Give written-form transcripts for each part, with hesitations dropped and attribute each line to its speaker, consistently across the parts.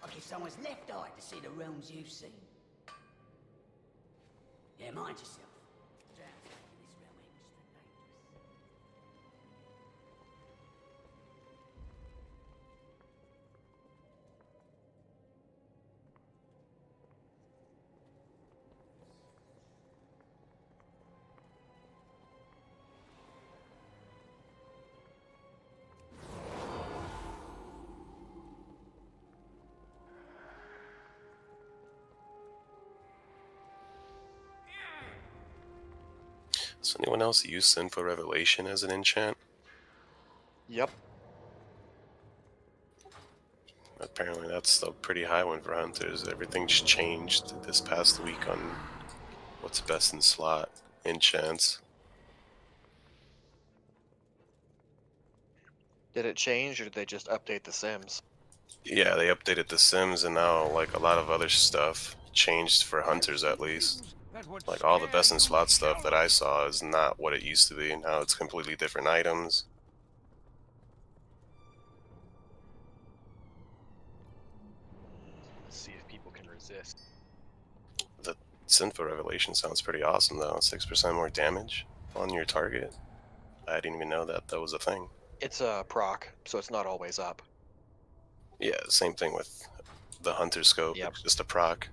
Speaker 1: I guess someone's left eye to see the realms you've seen. Yeah, mind yourself. Drowns making this realm extra dangerous.
Speaker 2: Does anyone else use Sinful Revelation as an enchant?
Speaker 3: Yep.
Speaker 2: Apparently that's a pretty high one for hunters. Everything's changed this past week on what's best in slot enchants.
Speaker 3: Did it change, or did they just update the Sims?
Speaker 2: Yeah, they updated the Sims, and now like a lot of other stuff changed for hunters at least. Like all the best in slot stuff that I saw is not what it used to be. Now it's completely different items.
Speaker 3: Let's see if people can resist.
Speaker 2: The Sinful Revelation sounds pretty awesome though. 6% more damage on your target. I didn't even know that was a thing.
Speaker 3: It's a proc, so it's not always up.
Speaker 2: Yeah, same thing with the Hunter Scope.
Speaker 3: Yep.
Speaker 2: It's just a proc.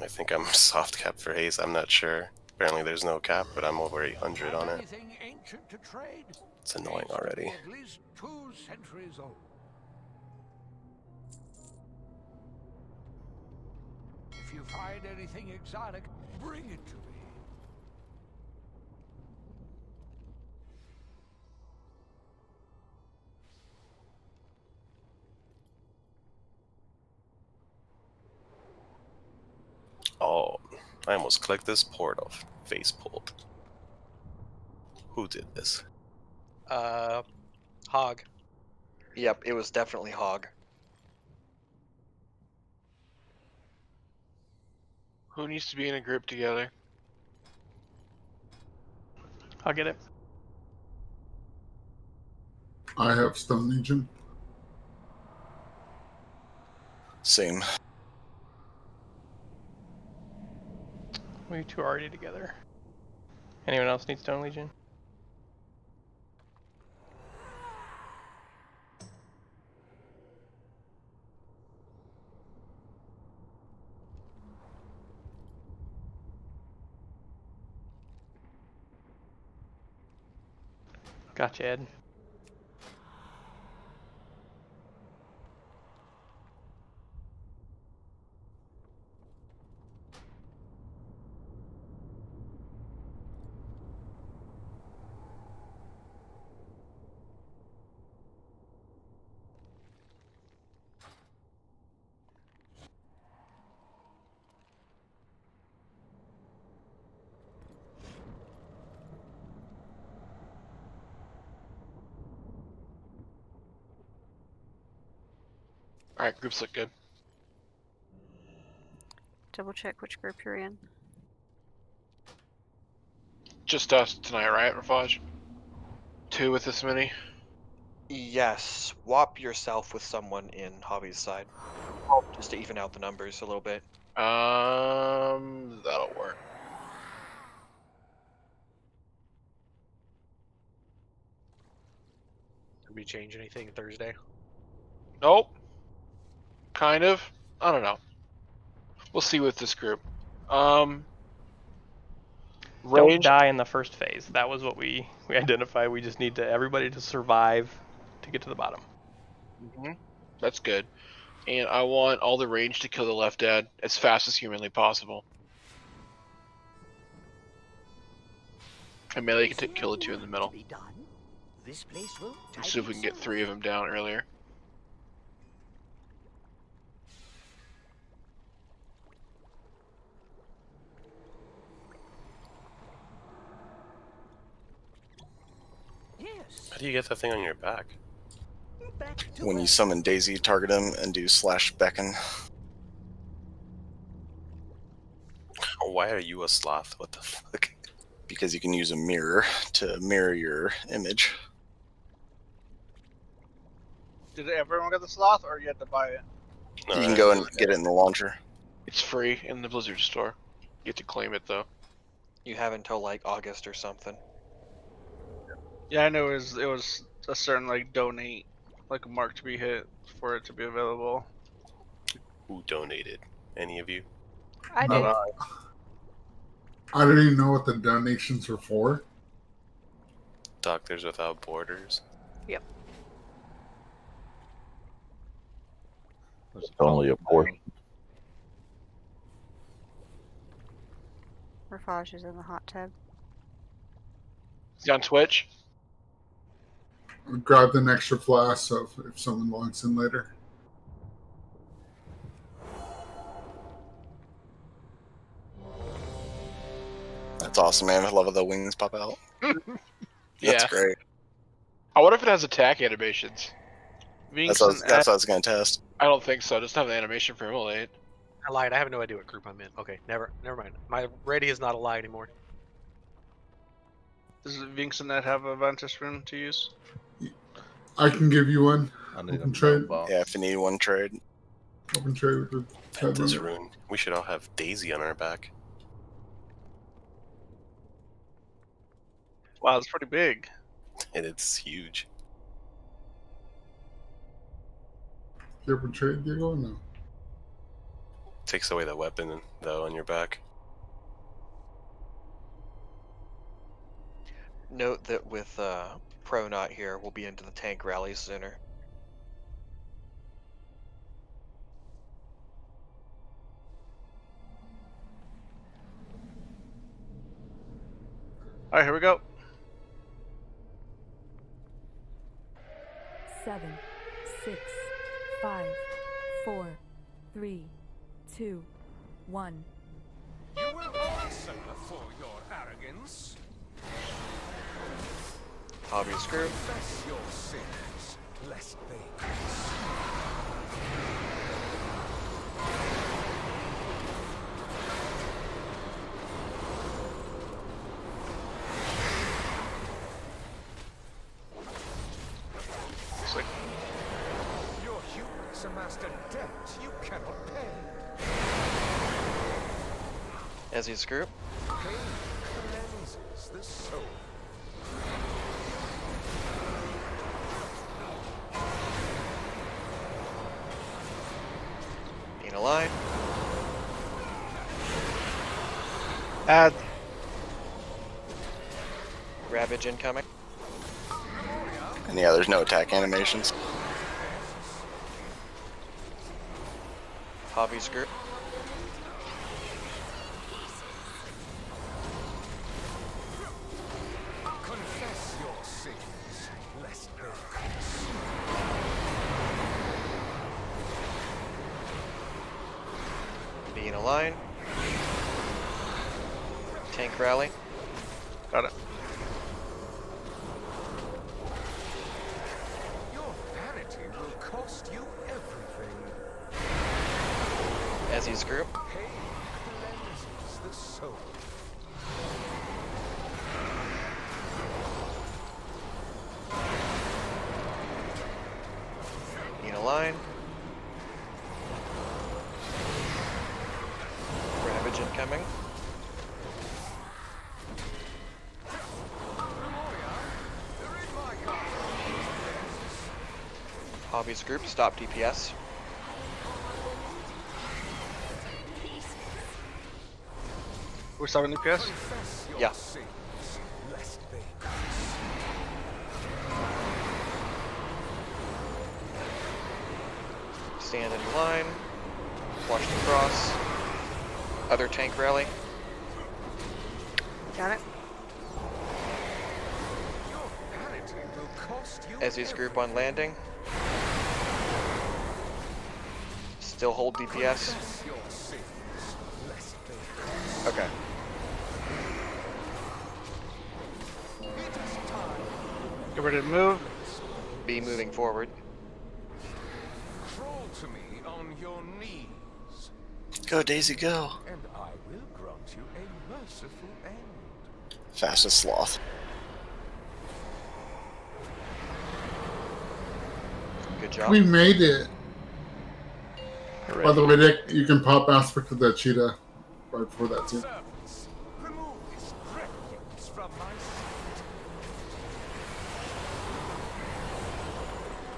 Speaker 2: I think I'm soft cap for haste. I'm not sure. Apparently there's no cap, but I'm over 800 on it. It's annoying already.
Speaker 4: At least 2 centuries old. If you find anything exotic, bring it to me.
Speaker 2: Oh, I almost clicked this portal. Face pulled. Who did this?
Speaker 3: Hog. Yep, it was definitely Hog.
Speaker 5: Who needs to be in a group together?
Speaker 6: I'll get it.
Speaker 7: I have Stone Legion.
Speaker 2: Same.
Speaker 6: We two are already together. Anyone else need Stone Legion? Gotcha, Ed.
Speaker 5: Alright, groups look good.
Speaker 8: Double check which group you're in.
Speaker 5: Just us tonight, right, Rafaj? 2 with this many?
Speaker 3: Yes, swap yourself with someone in Hobby's side. Just to even out the numbers a little bit.
Speaker 5: That'll work.
Speaker 3: Did we change anything Thursday?
Speaker 5: Nope. Kind of. I don't know. We'll see with this group.
Speaker 6: Don't
Speaker 5: Range.
Speaker 6: die in the first phase. That was what we identified. We just need everybody to survive to get to the bottom.
Speaker 5: That's good. And I want all the range to kill the left dad as fast as humanly possible. And melee can kill the 2 in the middle.
Speaker 1: This place will
Speaker 5: Let's see if we can get 3 of them down earlier.
Speaker 2: How do you get that thing on your back?
Speaker 9: When you summon Daisy, target him and do /beckon.
Speaker 2: Why are you a sloth? What the fuck?
Speaker 9: Because you can use a mirror to mirror your image.
Speaker 10: Did everyone get the sloth, or you had to buy it?
Speaker 2: No,
Speaker 9: You can go and get it in the launcher.
Speaker 5: It's free in the Blizzard store. You have to claim it though.
Speaker 3: You have until like August or something.
Speaker 10: Yeah, I know it was a certain like donate, like a mark to be hit for it to be available.
Speaker 2: Who donated? Any of you?
Speaker 8: I
Speaker 7: No.
Speaker 8: did.
Speaker 7: I didn't even know what the donations were for.
Speaker 2: Doctors Without Borders.
Speaker 11: It's only a portion.
Speaker 8: Rafage is in the hot tub.
Speaker 5: Is he on Twitch?
Speaker 7: I grabbed an extra flask so if someone logs in later.
Speaker 9: That's awesome, man. I love how the wings pop out. That's
Speaker 5: Yeah.
Speaker 9: great.
Speaker 5: I wonder if it has attack animations.
Speaker 9: That's what I was going to test.
Speaker 5: I don't think so. It doesn't have an animation for Immolate.
Speaker 12: I lied. I have no idea what group I'm in. Okay, never mind. My ready is not a lie anymore.
Speaker 10: Does Vincent have a Vantage Rune to use?
Speaker 7: I can give you one.
Speaker 11: I need
Speaker 7: Open
Speaker 11: a
Speaker 7: trade.
Speaker 11: box.
Speaker 9: Yeah, if you need one trade.
Speaker 7: Open trade with the
Speaker 2: Ventus Rune. We should all have Daisy on our back.
Speaker 10: Wow, it's pretty big.
Speaker 2: And it's huge.
Speaker 7: You open trade, Diego? Or no.
Speaker 2: Takes away the weapon, though, on your back.
Speaker 3: Note that with Pro not here, we'll be into the tank rallies sooner.
Speaker 10: Alright, here we go.
Speaker 13: 7, 6, 5, 4, 3, 2, 1.
Speaker 4: You will answer for your arrogance.
Speaker 3: Hobby's group.
Speaker 4: Confess your sins, lest they
Speaker 5: It's like,
Speaker 4: Your hubris amassed a debt you cannot pay.
Speaker 3: As his group.
Speaker 4: Pain cleanses the soul.
Speaker 3: In a line.
Speaker 10: Add.
Speaker 3: Ravage incoming.
Speaker 9: And yeah, there's no attack animations.
Speaker 3: Hobby's group.
Speaker 4: Confess your sins, lest they curse.
Speaker 3: Be in a line. Tank rally.
Speaker 10: Got it.
Speaker 4: Your vanity will cost you everything.
Speaker 3: As his group.
Speaker 4: Pain cleanses the soul.
Speaker 3: In a line. Ravage incoming. Hobby's group, stop DPS.
Speaker 10: We're stopping DPS?
Speaker 4: Confess your
Speaker 3: Yeah.
Speaker 4: sins, lest they curse.
Speaker 3: Stand in line. Watch the cross. Other tank rally.
Speaker 8: Got it.
Speaker 4: Your vanity will cost you
Speaker 3: As his group on landing. Still hold DPS.
Speaker 4: Confess your sins, lest they curse.
Speaker 3: Okay.
Speaker 4: It is time.
Speaker 10: Get ready to move.
Speaker 3: Be moving forward.
Speaker 4: Crawl to me on your knees,
Speaker 9: Go, Daisy, go.
Speaker 4: and I will grant you a merciful end.
Speaker 9: Fastest sloth.
Speaker 3: Good job.
Speaker 7: We made it.
Speaker 6: Hooray.
Speaker 7: By the way, Nick, you can pop aspect of that cheetah right before that too.
Speaker 4: Servants, remove this recluse from my sight.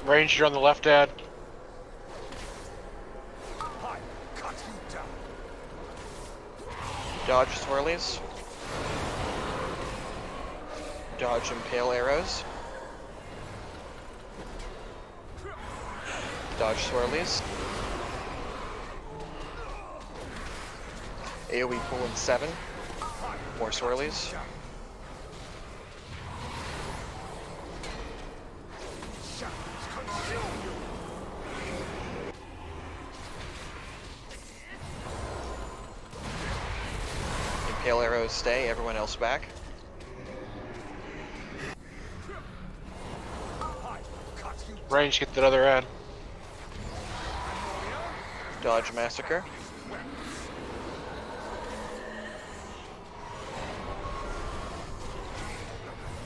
Speaker 5: Ranger on the left, Dad.
Speaker 4: I cut you down.
Speaker 3: Dodge swirlies. Dodge impale arrows. Dodge swirlies. AoE pull in 7. More swirlies. Impale arrows stay, everyone else back.
Speaker 5: Range, get that other ad.
Speaker 3: Dodge massacre.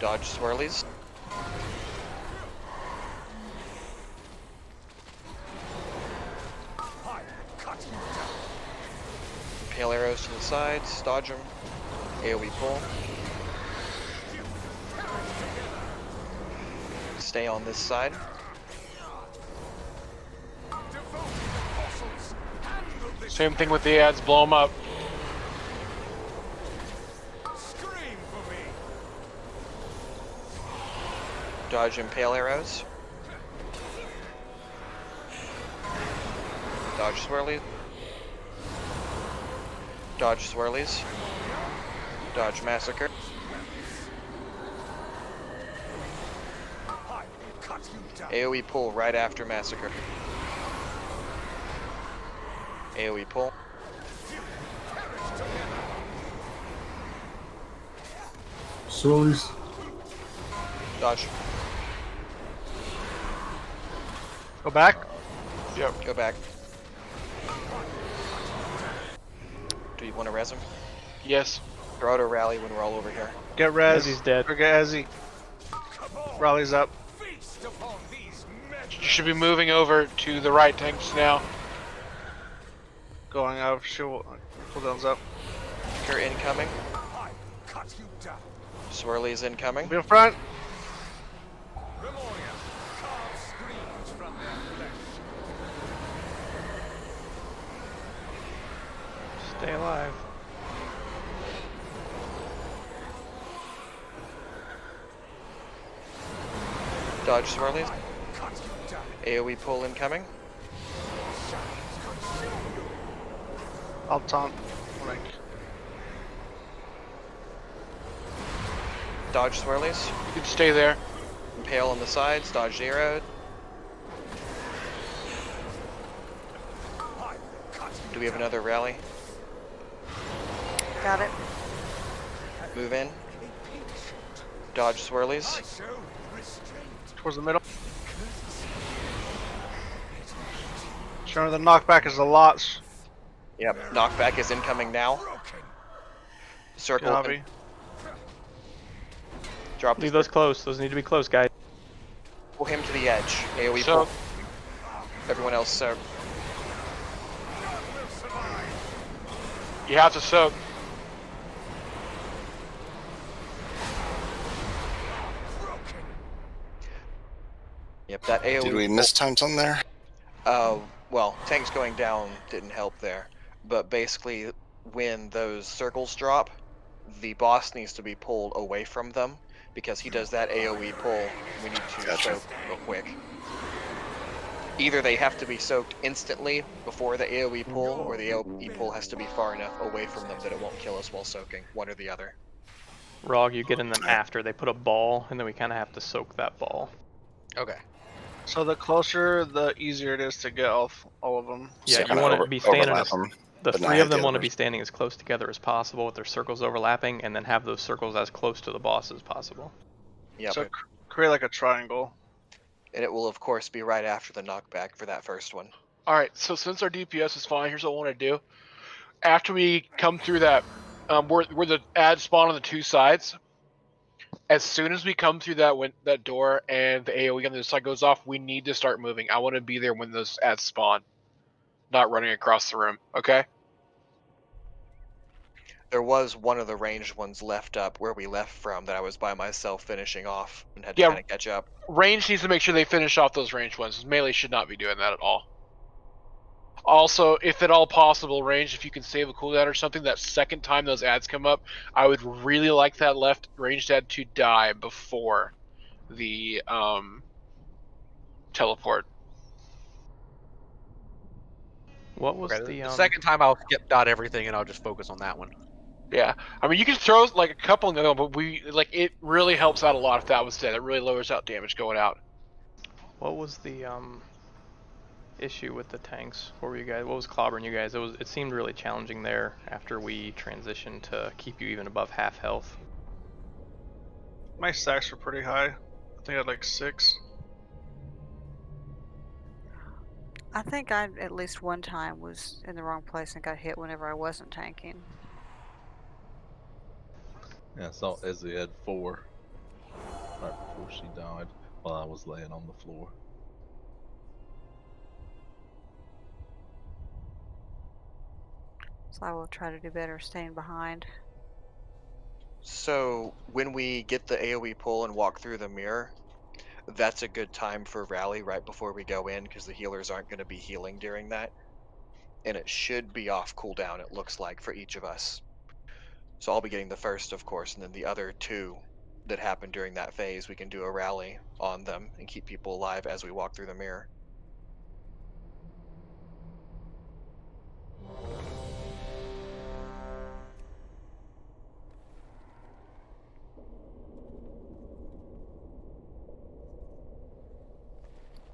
Speaker 3: Dodge swirlies. Impale arrows to the sides, dodge them. AoE pull. Stay on this side.
Speaker 5: Same thing with the ads, blow them up.
Speaker 3: Dodge impale arrows. Dodge swirlies. Dodge swirlies. Dodge massacre. AoE pull right after massacre. AoE pull.
Speaker 7: Swirlies.
Speaker 3: Dodge.
Speaker 10: Go back.
Speaker 5: Yep.
Speaker 3: Go back. Do you want to res him?
Speaker 5: Yes.
Speaker 3: Throw out a rally when we're all over here.
Speaker 10: Get res.
Speaker 6: Ezzy's dead.
Speaker 10: Or get Ezzy. Rally's up.
Speaker 5: You should be moving over to the right tanks now.
Speaker 10: Going up. Cooldowns up.
Speaker 3: Cure incoming. Swirly's incoming.
Speaker 10: Be in front.
Speaker 6: Stay alive.
Speaker 3: Dodge swirlies. AoE pull incoming.
Speaker 10: I'll taunt. Like,
Speaker 3: Dodge swirlies.
Speaker 5: You can stay there.
Speaker 3: Impale on the sides. Dodge zero. Do we have another rally?
Speaker 8: Got it.
Speaker 3: Move in. Dodge swirlies.
Speaker 10: towards the middle. Sure, the knockback is a lot.
Speaker 3: Yep, knockback is incoming now. Circle.
Speaker 10: Copy.
Speaker 3: Drop.
Speaker 6: Leave those close. Those need to be close, guys.
Speaker 3: Pull him to the edge. AoE
Speaker 5: So-
Speaker 3: pull. Everyone else soak.
Speaker 5: You have to soak.
Speaker 3: Yep, that AoE.
Speaker 9: Did we miss times on there?
Speaker 3: Well, tanks going down didn't help there, but basically, when those circles drop, the boss needs to be pulled away from them because he does that AoE pull. We need to
Speaker 9: Gotcha.
Speaker 3: soak real quick. Either they have to be soaked instantly before the AoE pull, or the AoE pull has to be far enough away from them that it won't kill us while soaking. One or the other.
Speaker 6: Rog, you get in them after. They put a ball, and then we kind of have to soak that ball.
Speaker 3: Okay.
Speaker 10: So the closer, the easier it is to get off all of them.
Speaker 6: Yeah,
Speaker 9: So
Speaker 6: you
Speaker 9: kinda
Speaker 6: want to be standing.
Speaker 9: overlap them,
Speaker 6: The
Speaker 9: but not
Speaker 6: three
Speaker 9: hit
Speaker 6: of them
Speaker 9: the
Speaker 6: want to
Speaker 9: others.
Speaker 6: be standing as close together as possible with their circles overlapping, and then have those circles as close to the boss as possible.
Speaker 3: Yep.
Speaker 10: So create like a triangle.
Speaker 3: And it will, of course, be right after the knockback for that first one.
Speaker 5: Alright, so since our DPS is fine, here's what I want to do. After we come through that, where the ads spawn on the two sides, As soon as we come through that door and the AoE on the other side goes off, we need to start moving. I want to be there when those ads spawn, not running across the room. Okay?
Speaker 3: There was one of the ranged ones left up where we left from that I was by myself finishing off and had to
Speaker 5: Yeah.
Speaker 3: kind of catch up.
Speaker 5: Range needs to make sure they finish off those ranged ones. Melee should not be doing that at all. Also, if at all possible, range, if you can save a cooldown or something, that second time those ads come up, I would really like that left ranged ad to die before the teleport.
Speaker 6: What was
Speaker 12: Okay, the second time I'll skip dot everything and I'll just focus on that one.
Speaker 5: Yeah, I mean you can throw like a couple in the other one, but it really helps out a lot if that was said. It really lowers out damage going out.
Speaker 6: What was the issue with the tanks for you guys? What was clobbering you guys? It seemed really challenging there after we transitioned to keep you even above half health.
Speaker 10: My stacks were pretty high. I think I had like 6.
Speaker 8: I think I at least one time was in the wrong place and got hit whenever I wasn't tanking.
Speaker 11: Yeah, I saw Ezzy had 4 right before she died while I was laying on the floor.
Speaker 8: So I will try to do better staying behind.
Speaker 3: So when we get the AoE pull and walk through the mirror, that's a good time for rally right before we go in because the healers aren't going to be healing during that. And it should be off cooldown, it looks like, for each of us. So I'll be getting the first, of course, and then the other 2 that happen during that phase, we can do a rally on them and keep people alive as we walk through the mirror.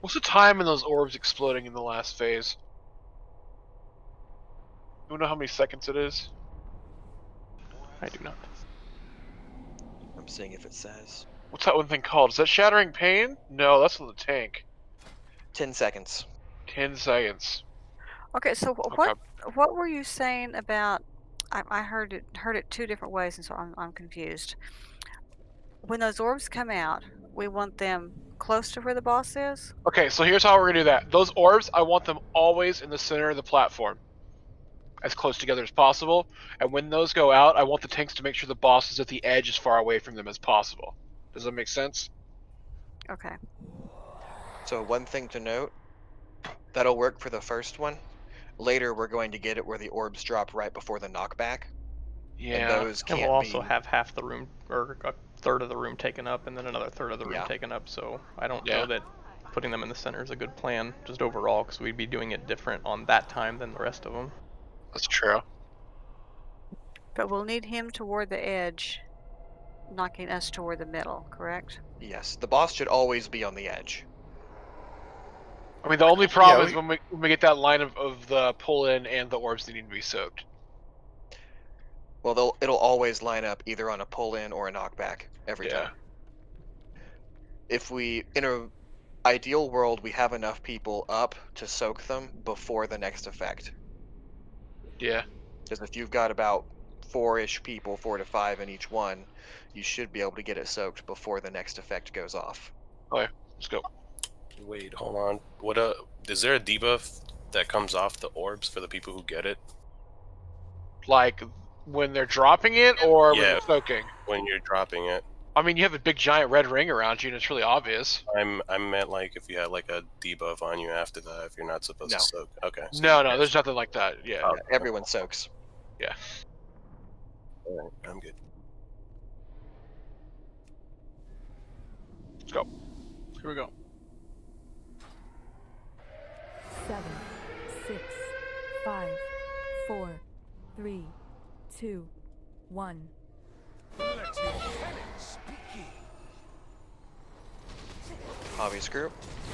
Speaker 5: What's the time in those orbs exploding in the last phase? You know how many seconds it is?
Speaker 6: I do not.
Speaker 3: I'm seeing if it says.
Speaker 5: What's that one thing called? Is that Shattering Pain? No, that's on the tank.
Speaker 3: 10 seconds.
Speaker 5: 10 seconds.
Speaker 8: Okay, so what were you saying about? I heard it 2 different ways, and so I'm confused. When those orbs come out, we want them close to where the boss is?
Speaker 5: Okay, so here's how we're gonna do that. Those orbs, I want them always in the center of the platform. As close together as possible. And when those go out, I want the tanks to make sure the boss is at the edge as far away from them as possible. Does that make sense?
Speaker 8: Okay.
Speaker 3: So one thing to note, that'll work for the first one. Later we're going to get it where the orbs drop right before the knockback.
Speaker 5: Yeah.
Speaker 3: And those can't
Speaker 6: And we'll also
Speaker 3: be...
Speaker 6: have half the room, or a third of the room taken up, and then another third of the room taken up, so I don't know that putting them in the center is a good plan, just overall, because we'd be doing it different on that time than the rest of them.
Speaker 5: That's true.
Speaker 8: But we'll need him toward the edge, knocking us toward the middle, correct?
Speaker 3: Yes, the boss should always be on the edge.
Speaker 5: I mean, the only problem is when we get that line of the pull-in and the orbs that need to be soaked.
Speaker 3: Well, it'll always line up either on a pull-in or a knockback every time. If we, in an ideal world, we have enough people up to soak them before the next effect.
Speaker 5: Yeah.
Speaker 3: Because if you've got about 4-ish people, 4 to 5 in each one, you should be able to get it soaked before the next effect goes off.
Speaker 5: Okay, let's go.
Speaker 2: Wait, hold on. Is there a debuff that comes off the orbs for the people who get it?
Speaker 5: Like when they're dropping it, or when they're soaking?
Speaker 2: When you're dropping it.
Speaker 5: I mean, you have a big giant red ring around you, and it's really obvious.
Speaker 2: I meant like if you had like a debuff on you after that, if you're not supposed to soak. Okay. So
Speaker 5: No, there's nothing like that. Yeah.
Speaker 3: Yeah, everyone soaks.
Speaker 5: Yeah.
Speaker 2: Alright, I'm good.
Speaker 5: Let's go.
Speaker 10: Here we go.
Speaker 13: 7, 6, 5, 4, 3, 2, 1.
Speaker 4: Let your penance begin.
Speaker 3: Hobbies group.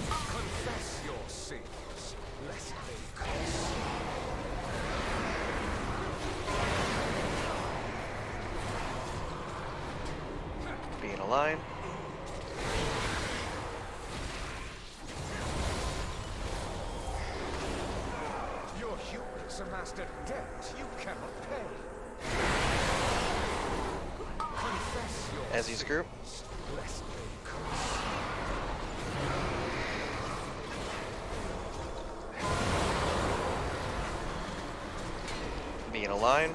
Speaker 4: Confess your sins, lest they curse you.
Speaker 3: Be in a line.
Speaker 4: Your humans amassed a debt you cannot pay. Confess your
Speaker 3: Ezzy's group. Be in a line.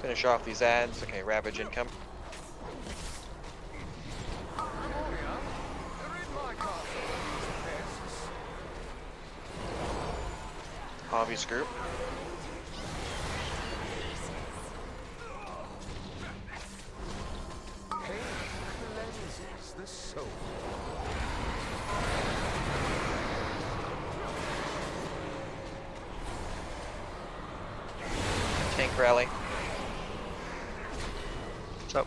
Speaker 3: Finish off these ads. Okay, Ravage income. Hobby's group.
Speaker 4: Pain cleanses the soul.
Speaker 3: Tank rally.
Speaker 10: What's up?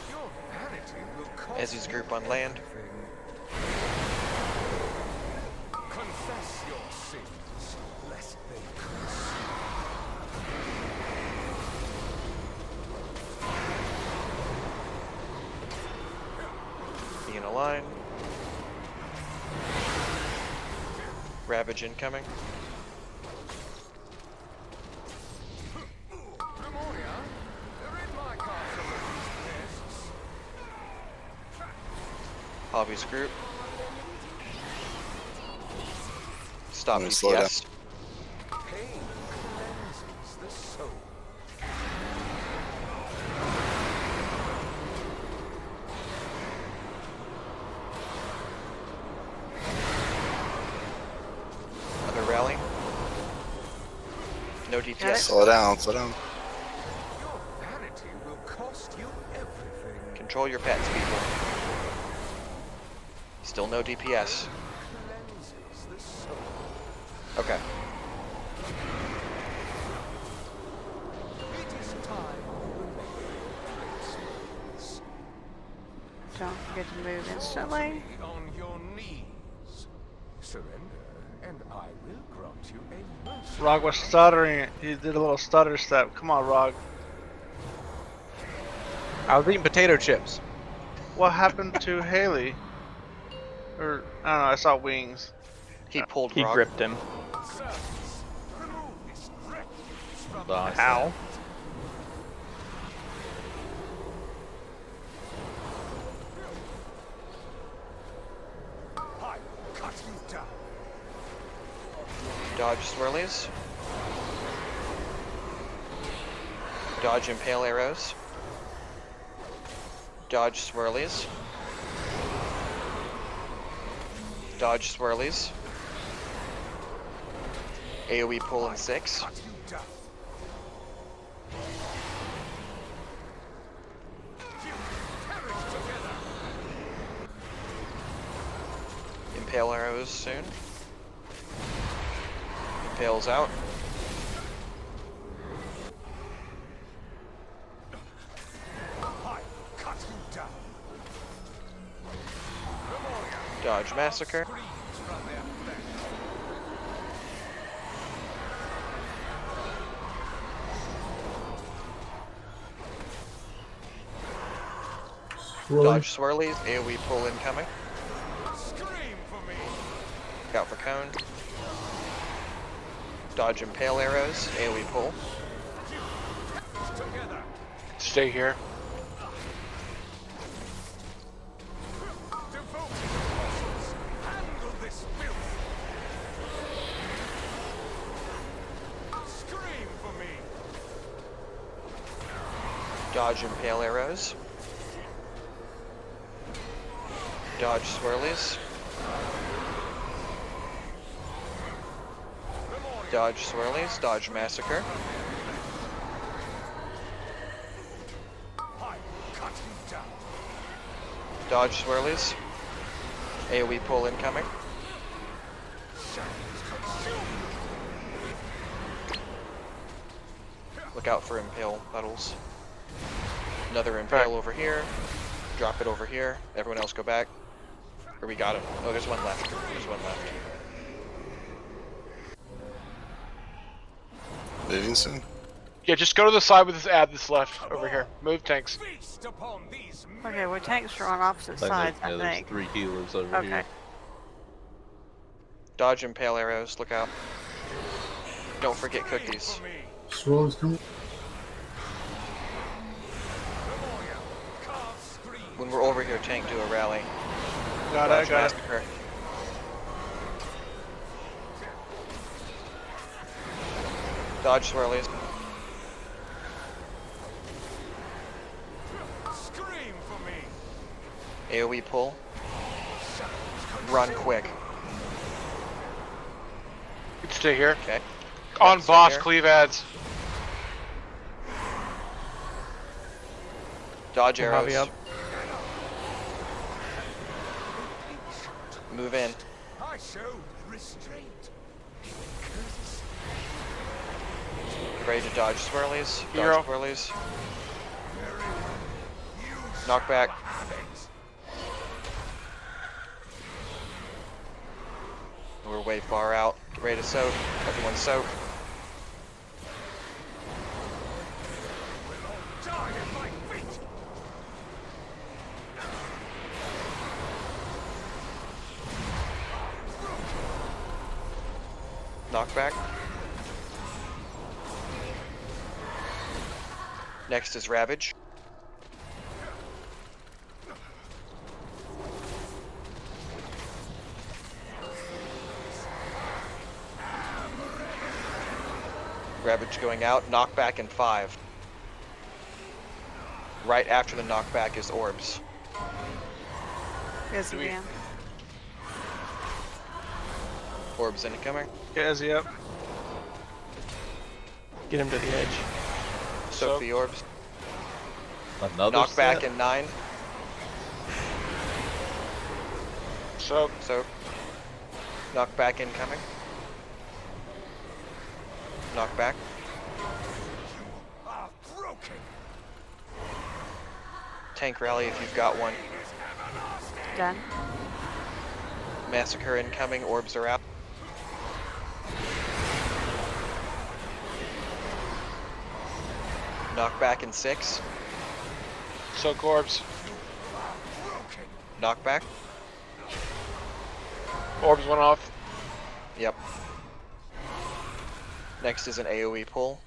Speaker 4: Your vanity will cost
Speaker 3: Ezzy's group on land.
Speaker 4: Confess your sins, lest they curse
Speaker 3: Be in a line. Ravage incoming. Hobby's group. Stop
Speaker 9: Let me slow down.
Speaker 3: DPS.
Speaker 4: Pain cleanses the soul.
Speaker 3: Another rally. No DPS.
Speaker 9: Slow down, slow down.
Speaker 4: Your vanity will cost you everything.
Speaker 3: Control your pets, people. Still no DPS.
Speaker 4: Cleanses the soul.
Speaker 3: Okay.
Speaker 4: It is time to remember principles.
Speaker 8: Don't forget to move instantly.
Speaker 4: On your knees. Surrender, and I will grant you a mercy.
Speaker 10: Rog was stuttering. He did a little stutter step. Come on, Rog.
Speaker 12: I was eating potato chips.
Speaker 10: What happened to Haley? Or I don't know. I saw wings.
Speaker 3: He pulled
Speaker 6: He
Speaker 3: Rock.
Speaker 6: gripped him.
Speaker 4: Servants, remove this refuse from
Speaker 11: Nice.
Speaker 6: Ow.
Speaker 4: I will cut you down.
Speaker 3: Dodge swirlies. Dodge impale arrows. Dodge swirlies. Dodge swirlies. AoE pull in 6.
Speaker 4: Cut you down. You perish together.
Speaker 3: Impale arrows soon. Impales out.
Speaker 4: I cut you down.
Speaker 3: Dodge massacre.
Speaker 4: Screams from their flesh.
Speaker 3: Dodge swirlies. AoE pull incoming.
Speaker 4: Scream for me.
Speaker 3: Look out for cone. Dodge impale arrows. AoE pull.
Speaker 4: Together.
Speaker 5: Stay here.
Speaker 4: Devoted apostles, handle this filth. Scream for me.
Speaker 3: Dodge impale arrows. Dodge swirlies. Dodge swirlies. Dodge massacre.
Speaker 4: I cut you down.
Speaker 3: Dodge swirlies. AoE pull incoming. Look out for impale puddles. Another impale over here. Drop it over here. Everyone else go back. Or we got him. Oh, there's one left. There's one left.
Speaker 9: Moving soon.
Speaker 5: Yeah, just go to the side with this ad that's left over here. Move tanks.
Speaker 4: Feast upon these
Speaker 8: Okay, well, tanks are on opposite sides, I
Speaker 11: there's
Speaker 8: think.
Speaker 11: 3 healers over
Speaker 8: Okay.
Speaker 11: here.
Speaker 3: Dodge impale arrows. Look out. Don't forget cookies.
Speaker 7: Swirly's coming.
Speaker 3: When we're over here, tank, do a rally.
Speaker 10: Got it, got it.
Speaker 3: Massacre. Dodge swirlies. AoE pull. Run quick.
Speaker 5: You can stay here.
Speaker 3: Okay.
Speaker 5: On
Speaker 3: Stay
Speaker 5: boss,
Speaker 3: here.
Speaker 5: cleave ads.
Speaker 3: Dodge arrows.
Speaker 6: Hobby up.
Speaker 3: Move in.
Speaker 4: I showed restraint.
Speaker 3: Ready to dodge swirlies.
Speaker 5: Hero.
Speaker 3: Dodge swirlies. Knock back. We're way far out. Get ready to soak. Everyone soak. Knockback. Next is Ravage. Ravage going out. Knockback in 5. Right after the knockback is Orbs.
Speaker 8: Is he down?
Speaker 3: Orbs incoming.
Speaker 10: Yeah, is he up?
Speaker 6: Get him to the edge.
Speaker 3: Soak the Orbs.
Speaker 11: Another
Speaker 3: Knockback
Speaker 11: set?
Speaker 3: in 9.
Speaker 5: Soak.
Speaker 3: Soak. Knockback incoming. Knockback. Tank rally if you've got one.
Speaker 8: Done.
Speaker 3: Massacre incoming. Orbs are out. Knockback in 6.
Speaker 5: Soak orbs.
Speaker 3: Knockback.
Speaker 5: Orbs went off.
Speaker 3: Yep. Next is an AoE pull.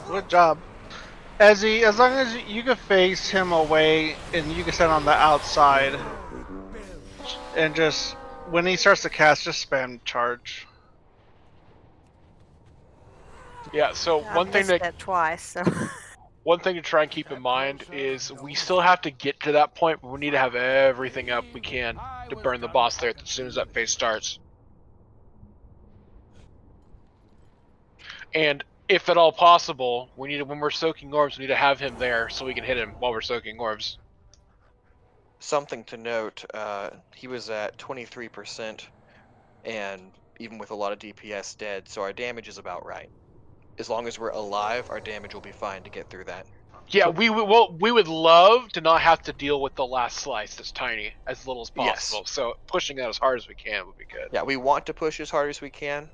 Speaker 10: Good job. As long as you can face him away and you can stand on the outside, and just when he starts to cast, just spam charge.
Speaker 5: Yeah. So
Speaker 8: I
Speaker 5: one thing
Speaker 8: missed
Speaker 5: that
Speaker 8: that twice. So
Speaker 5: one thing to try and keep in mind is we still have to get to that point where we need to have everything up we can to burn the boss there as soon as that phase starts. And if at all possible, we need to, when we're soaking orbs, we need to have him there so we can hit him while we're soaking orbs.
Speaker 3: Something to note, he was at 23%, and even with a lot of DPS dead, so our damage is about right. As long as we're alive, our damage will be fine to get through that.
Speaker 5: Yeah, we would love to not have to deal with the last slice that's tiny as little as possible.
Speaker 3: Yes.
Speaker 5: So pushing that as hard as we can would be good.
Speaker 3: Yeah, we want to push as hard as we can,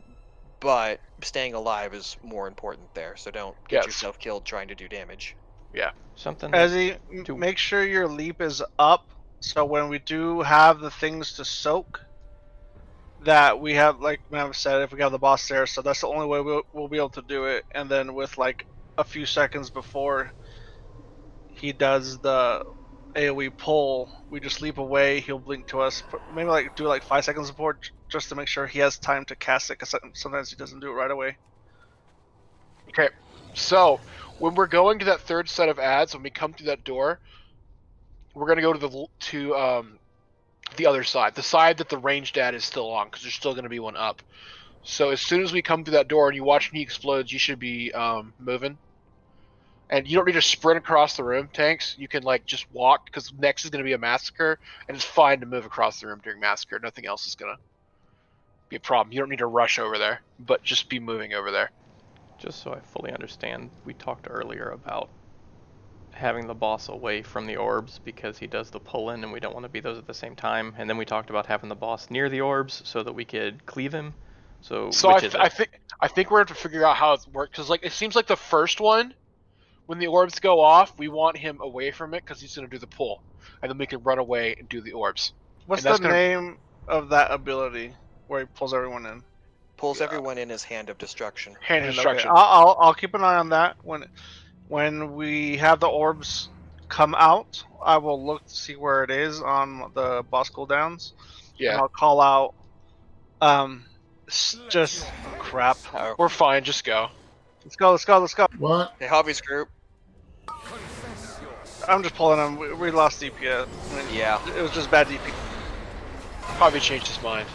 Speaker 3: but staying alive is more important there, so don't get yourself killed trying to do damage.
Speaker 5: Yeah.
Speaker 6: Something.
Speaker 10: As he make sure your leap is up, so when we do have the things to soak, that we have, like Mav said, if we have the boss there, so that's the only way we'll be able to do it. And then with like a few seconds before he does the AoE pull, we just leap away, he'll blink to us, maybe like do like 5 seconds before, just to make sure he has time to cast it, because sometimes he doesn't do it right away.
Speaker 5: Okay, so when we're going to that third set of ads, when we come through that door, we're gonna go to the other side, the side that the ranged ad is still on, because there's still gonna be one up. So as soon as we come through that door and you watch when he explodes, you should be moving. And you don't need to sprint across the room, tanks. You can like just walk, because next is going to be a massacre, and it's fine to move across the room during massacre. Nothing else is going to be a problem. You don't need to rush over there, but just be moving over there.
Speaker 6: Just so I fully understand, we talked earlier about having the boss away from the orbs because he does the pull-in and we don't want to be those at the same time. And then we talked about having the boss near the orbs so that we could cleave him. So
Speaker 5: I think we're going to figure out how it works, because like it seems like the first one, when the orbs go off, we want him away from it because he's going to do the pull, and then we can run away and do the orbs.
Speaker 10: What's the name of that ability where he pulls everyone in?
Speaker 3: Pulls everyone in his hand of destruction.
Speaker 5: Hand of
Speaker 10: Okay,
Speaker 5: destruction.
Speaker 10: I'll keep an eye on that. When we have the orbs come out, I will look to see where it is on the boss cooldowns. And
Speaker 5: Yeah.
Speaker 10: I'll call out. Just crap.
Speaker 5: We're fine. Just go.
Speaker 10: Let's go. Let's go. Let's go.
Speaker 7: What?
Speaker 3: Hey, hobbies group.
Speaker 10: I'm just pulling him. We lost DPS. I mean,
Speaker 3: Yeah.
Speaker 10: It was just bad DP.
Speaker 5: Probably changed his mind.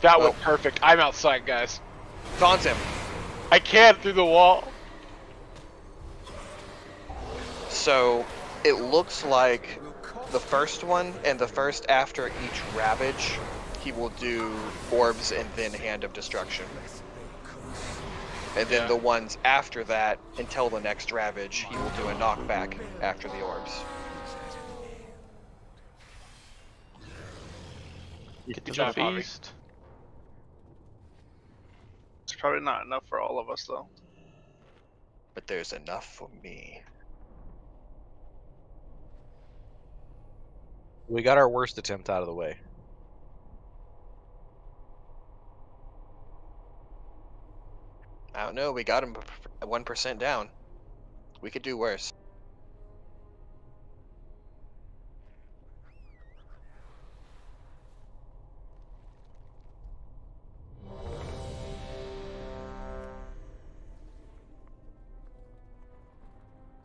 Speaker 5: That went perfect. I'm outside, guys.
Speaker 3: Taunt him.
Speaker 5: I can't through the wall.
Speaker 3: So it looks like the first one and the first after each Ravage, he will do orbs and then Hand of Destruction. And then the ones after that, until the next Ravage, he will do a knockback after the orbs.
Speaker 6: Get to
Speaker 5: job,
Speaker 6: the
Speaker 5: Bobby.
Speaker 6: feast.
Speaker 10: It's probably not enough for all of us, though.
Speaker 3: But there's enough for me.
Speaker 12: We got our worst attempt out of the way.
Speaker 3: I don't know, we got him 1% down. We could do worse.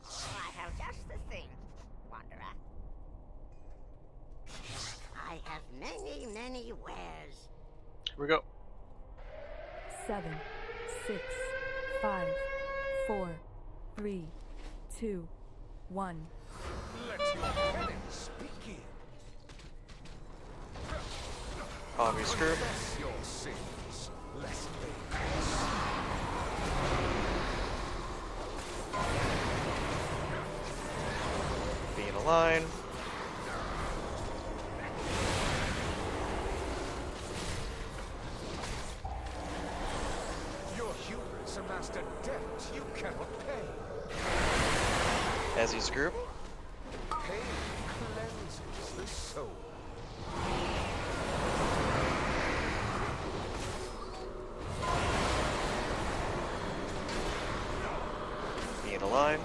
Speaker 1: I have just the thing, Wanderer. I have many, many wares.
Speaker 10: Here we go.
Speaker 13: 7, 6, 5, 4, 3, 2, 1.
Speaker 4: Let your penance begin.
Speaker 3: Hobbies group.
Speaker 4: Confess your sins, lest they
Speaker 3: Be in a line.
Speaker 4: Your hubris amassed a debt you cannot pay.
Speaker 3: Ezzy's group.
Speaker 4: Pain cleanses the soul.
Speaker 3: Be in a line.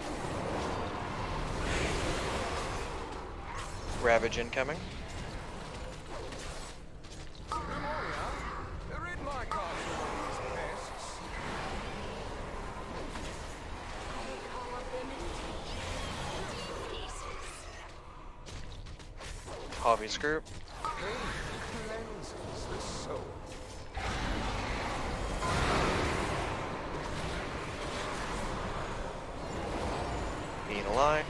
Speaker 3: Ravage incoming.
Speaker 4: Rid my castle of these pests.
Speaker 3: Hobbies group.
Speaker 4: Pain cleanses the soul.
Speaker 3: Be in a line.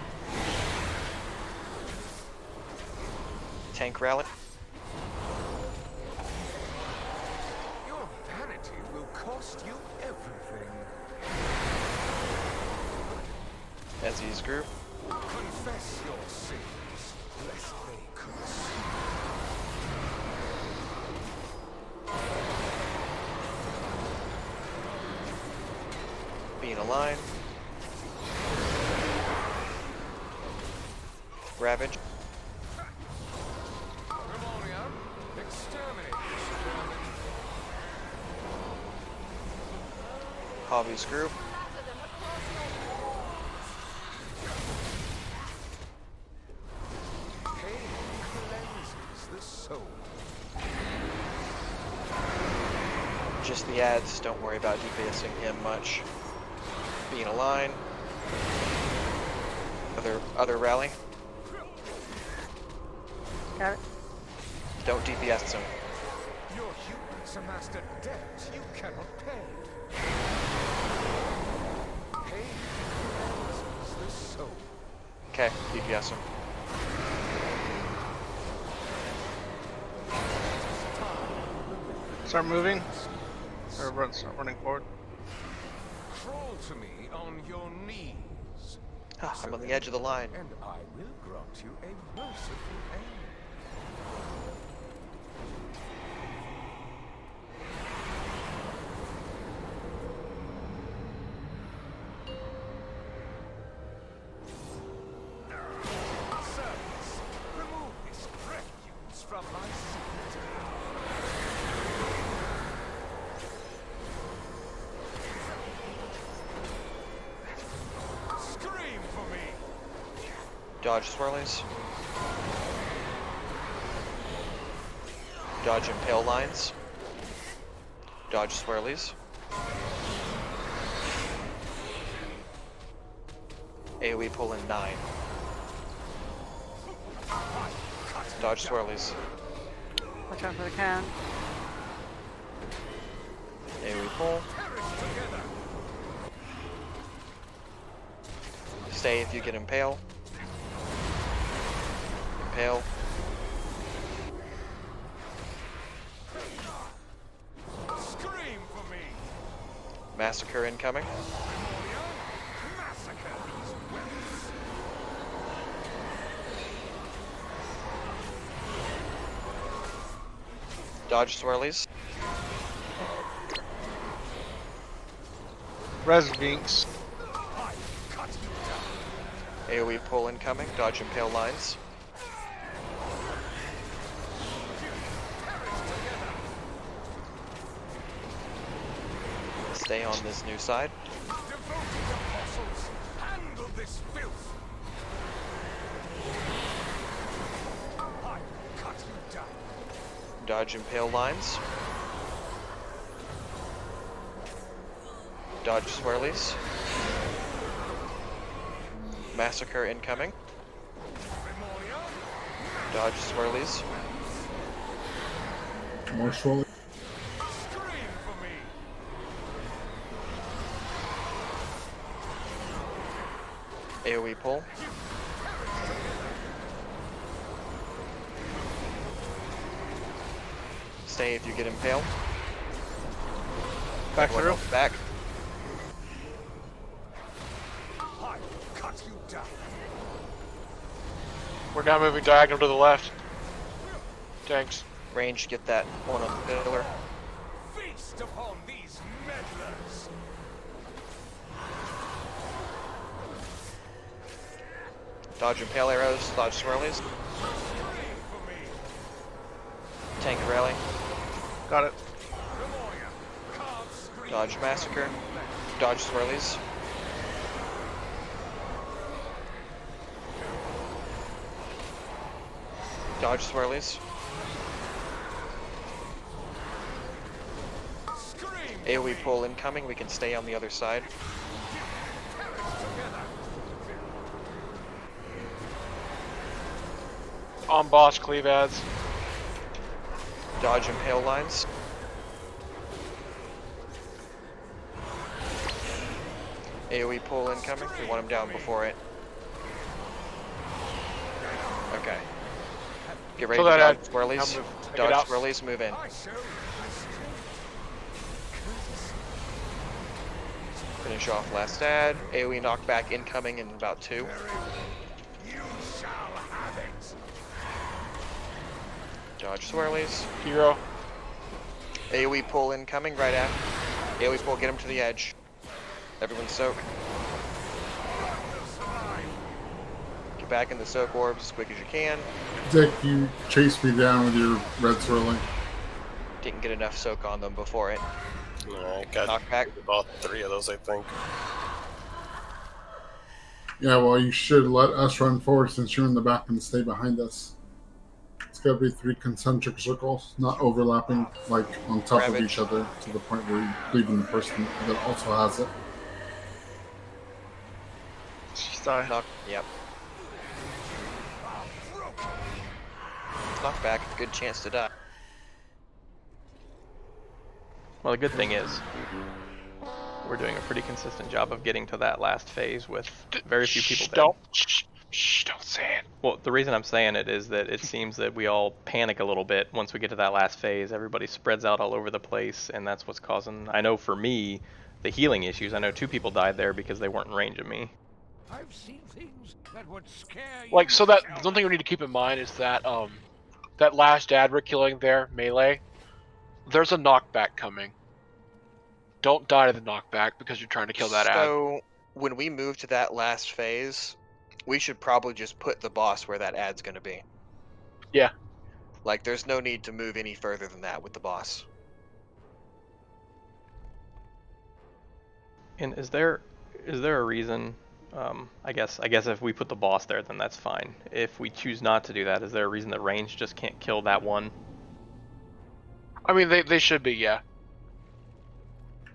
Speaker 3: Tank rally.
Speaker 4: Your vanity will cost you everything.
Speaker 3: Ezzy's group.
Speaker 4: Confess your sins, lest they consume.
Speaker 3: Be in a line. Ravage.
Speaker 4: Pneumonia, exterminate this vermin.
Speaker 3: Hobbies group.
Speaker 4: Pain cleanses the soul.
Speaker 3: Just the ads. Don't worry about DPSing him much. Be in a line. Other rally.
Speaker 8: Got it.
Speaker 3: Don't DPS him.
Speaker 4: Your hubris amassed a debt you cannot pay. Pain cleanses the soul.
Speaker 3: Okay, DPS him.
Speaker 10: Start moving. Or start running forward.
Speaker 4: Crawl to me on your knees.
Speaker 3: I'm on the edge of the line.
Speaker 4: And I will grant you a merciful end. Servants, remove this refuse.
Speaker 3: Dodge swirlies. Dodge impale lines. Dodge swirlies. AoE pull in 9. Dodge swirlies.
Speaker 8: Watch out for the cone.
Speaker 3: AoE pull. Stay if you get impale. Impale.
Speaker 4: Scream for me.
Speaker 3: Massacre incoming.
Speaker 4: Massacre these wimps.
Speaker 3: Dodge swirlies.
Speaker 10: Res Vinks.
Speaker 3: AoE pull incoming. Dodge impale lines. Stay on this new side.
Speaker 4: Devoted apostles, handle this filth. I cut you down.
Speaker 3: Dodge impale lines. Dodge swirlies. Massacre incoming. Dodge swirlies.
Speaker 7: More swirly.
Speaker 4: Scream for me.
Speaker 3: AoE pull. Stay if you get impaled.
Speaker 10: Back
Speaker 3: Everyone
Speaker 10: through.
Speaker 3: else back.
Speaker 4: I cut you down.
Speaker 5: We're now moving diagonal to the left. Tanks.
Speaker 3: Range, get that one on the pillar.
Speaker 4: Feast upon these meddlers.
Speaker 3: Dodge impale arrows. Dodge swirlies.
Speaker 4: Scream for me.
Speaker 3: Tank rally.
Speaker 10: Got it.
Speaker 4: Can't scream.
Speaker 3: Dodge massacre. Dodge swirlies. Dodge swirlies.
Speaker 4: Scream.
Speaker 3: AoE pull incoming. We can stay on the other side.
Speaker 5: On boss cleave ads.
Speaker 3: Dodge impale lines. AoE pull incoming. We want him down before it. Okay. Get ready
Speaker 5: Kill
Speaker 3: to
Speaker 5: that
Speaker 3: dodge
Speaker 5: ad.
Speaker 3: swirlies.
Speaker 5: Now move. Take it
Speaker 3: Dodge
Speaker 5: out.
Speaker 3: swirlies, move in.
Speaker 4: I show
Speaker 3: Finish off last ad. AoE knockback incoming in about 2.
Speaker 4: you shall have it.
Speaker 3: Dodge swirlies.
Speaker 5: Hero.
Speaker 3: AoE pull incoming right after. AoE pull, get him to the edge. Everyone soak. Get back in the soak orbs as quick as you can.
Speaker 7: Dick, you chased me down with your red swirling.
Speaker 3: Didn't get enough soak on them before it.
Speaker 2: I got
Speaker 3: Knockback.
Speaker 2: about 3 of those, I think.
Speaker 7: Yeah, well, you should let us run forward since you're in the back and stay behind us. It's got to be 3 concentric circles, not overlapping, like on top of
Speaker 3: Ravage.
Speaker 7: each other to the point where you're leaving the person that also has it.
Speaker 10: She's dying.
Speaker 3: Yep. Knockback, good chance to die.
Speaker 6: Well, the good thing is, we're doing a pretty consistent job of getting to that last phase with very few people dead.
Speaker 5: Don't say it.
Speaker 6: Well, the reason I'm saying it is that it seems that we all panic a little bit once we get to that last phase. Everybody spreads out all over the place, and that's what's causing, I know for me, the healing issues. I know 2 people died there because they weren't in range of me.
Speaker 4: I've seen things that would scare you.
Speaker 5: Like, so that one thing we need to keep in mind is that that last ad we're killing there, melee, there's a knockback coming. Don't die to the knockback because you're trying to kill that ad.
Speaker 3: So, when we move to that last phase, we should probably just put the boss where that ad's going to be.
Speaker 5: Yeah.
Speaker 3: Like, there's no need to move any further than that with the boss.
Speaker 6: And is there a reason I guess if we put the boss there, then that's fine. If we choose not to do that, is there a reason that range just can't kill that one?
Speaker 5: I mean, they should be, yeah.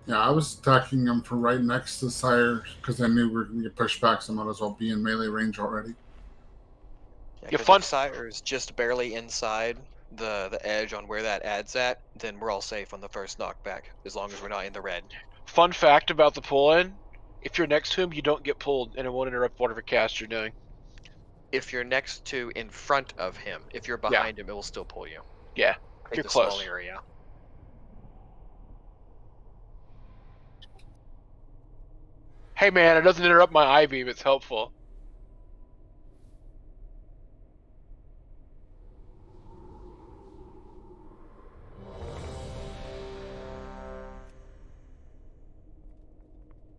Speaker 7: Yeah, I was attacking them from right next to Sire because I knew we were going to get pushed back, so I might as well be in melee range already.
Speaker 3: Yeah, if Sire is just barely inside the edge on where that ad's at, then we're all safe on the first knockback, as long as we're not in the red.
Speaker 5: Fun fact about the pull-in, if you're next to him, you don't get pulled, and it won't interrupt whatever cast you're doing.
Speaker 3: If you're next to in front of him, if you're behind him, it will still pull you.
Speaker 5: Yeah,
Speaker 3: It's
Speaker 5: you're
Speaker 3: a
Speaker 5: close.
Speaker 3: small area.
Speaker 5: Hey man, it doesn't interrupt my I-beam, it's helpful.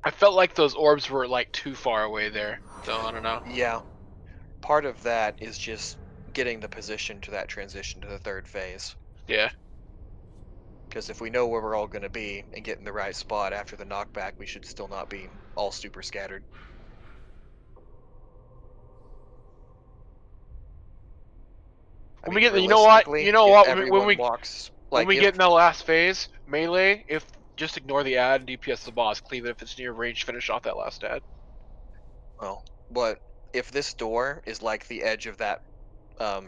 Speaker 5: I felt like those orbs were like too far away there, so I don't know.
Speaker 3: Yeah. Part of that is just getting the position to that transition to the third phase.
Speaker 5: Yeah.
Speaker 3: Because if we know where we're all going to be and get in the right spot after the knockback, we should still not be all super scattered.
Speaker 5: When we get, you know what? When we
Speaker 3: walks,
Speaker 5: when we get in the last phase, melee, if just ignore the ad and DPS the boss, cleave it if it's near range, finish off that last ad.
Speaker 3: Well, but if this door is like the edge of that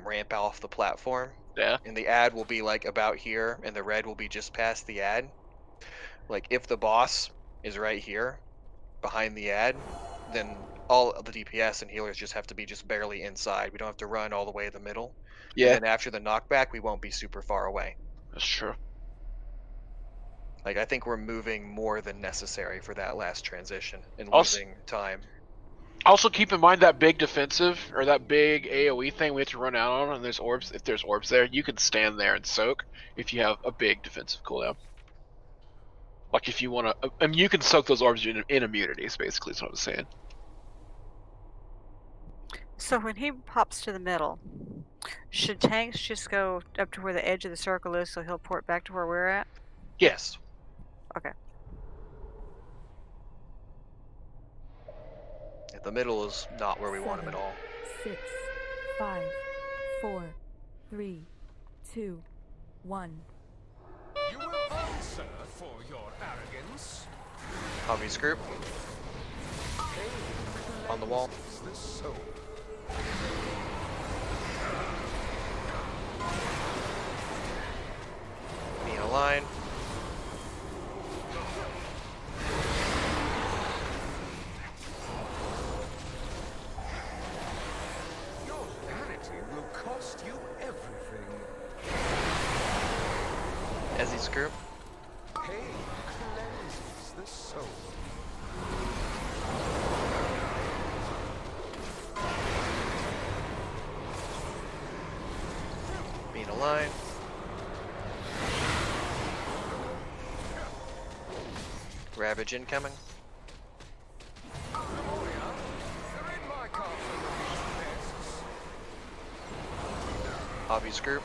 Speaker 3: ramp off the platform,
Speaker 5: yeah,
Speaker 3: and the ad will be like about here, and the red will be just past the ad. Like if the boss is right here, behind the ad, then all of the DPS and healers just have to be just barely inside. We don't have to run all the way to the middle.
Speaker 5: Yeah.
Speaker 3: And then after the knockback, we won't be super far away.
Speaker 5: That's true.
Speaker 3: Like I think we're moving more than necessary for that last transition and
Speaker 5: Also,
Speaker 3: losing time.
Speaker 5: Also keep in mind that big defensive or that big AoE thing we have to run out on, and there's orbs. If there's orbs there, you can stand there and soak if you have a big defensive cooldown. Like if you want to, I mean, you can soak those orbs in immunities. Basically, is what I'm saying.
Speaker 8: So when he pops to the middle, should tanks just go up to where the edge of the circle is, so he'll port back to where we're at?
Speaker 3: Yes.
Speaker 8: Okay.
Speaker 3: The middle is not where we want him at all.
Speaker 13: 6, 5, 4, 3, 2, 1.
Speaker 4: You will answer for your arrogance.
Speaker 3: Hobbies group. On the wall.
Speaker 4: The soul.
Speaker 3: Me in a line.
Speaker 4: Your vanity will cost you everything.
Speaker 3: Ezzy's group.
Speaker 4: Pain cleanses the soul.
Speaker 3: Me in a line. Ravage incoming. Hobbies group.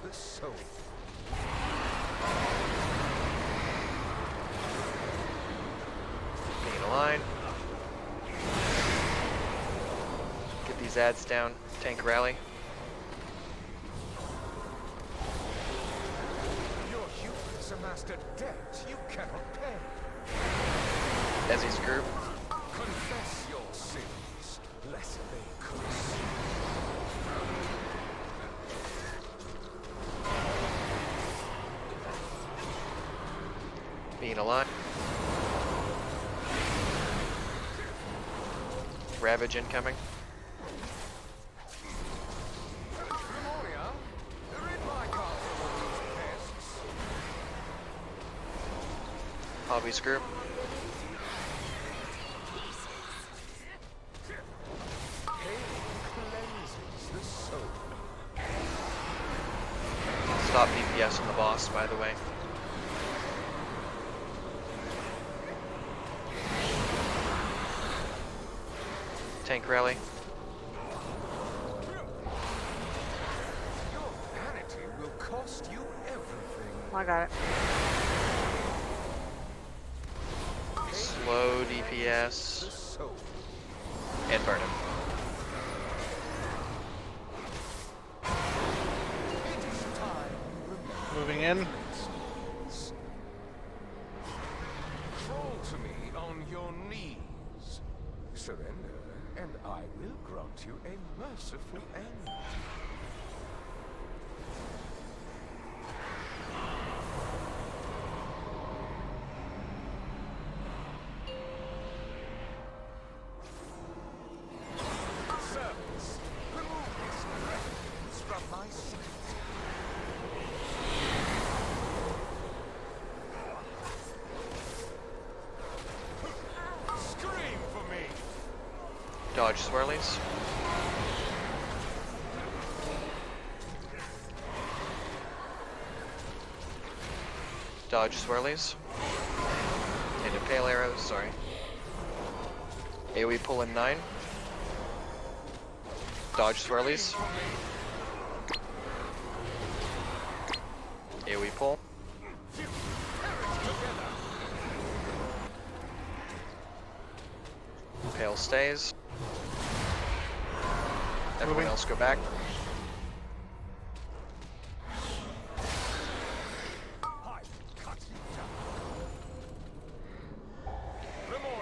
Speaker 4: The soul.
Speaker 3: Me in a line. Get these ads down. Tank rally.
Speaker 4: Your youth has amassed a debt you cannot pay.
Speaker 3: Ezzy's group.
Speaker 4: Confess your sins, lest they curse you.
Speaker 3: Me in a line. Ravage incoming. Hobbies group. Stop DPS on the boss, by the way. Tank rally.
Speaker 4: Your vanity will cost
Speaker 8: I got it.
Speaker 3: Slow DPS. And burn him.
Speaker 10: Moving in.
Speaker 4: Crawl to me on your knees. Surrender, and I will grant you a merciful end. Servants, remove these crackers from my sight. Scream for me!
Speaker 3: Dodge swirlies. Dodge swirlies. And impale arrows, sorry. AoE pull in 9. Dodge swirlies. AoE pull. Impale stays. Everyone else go back.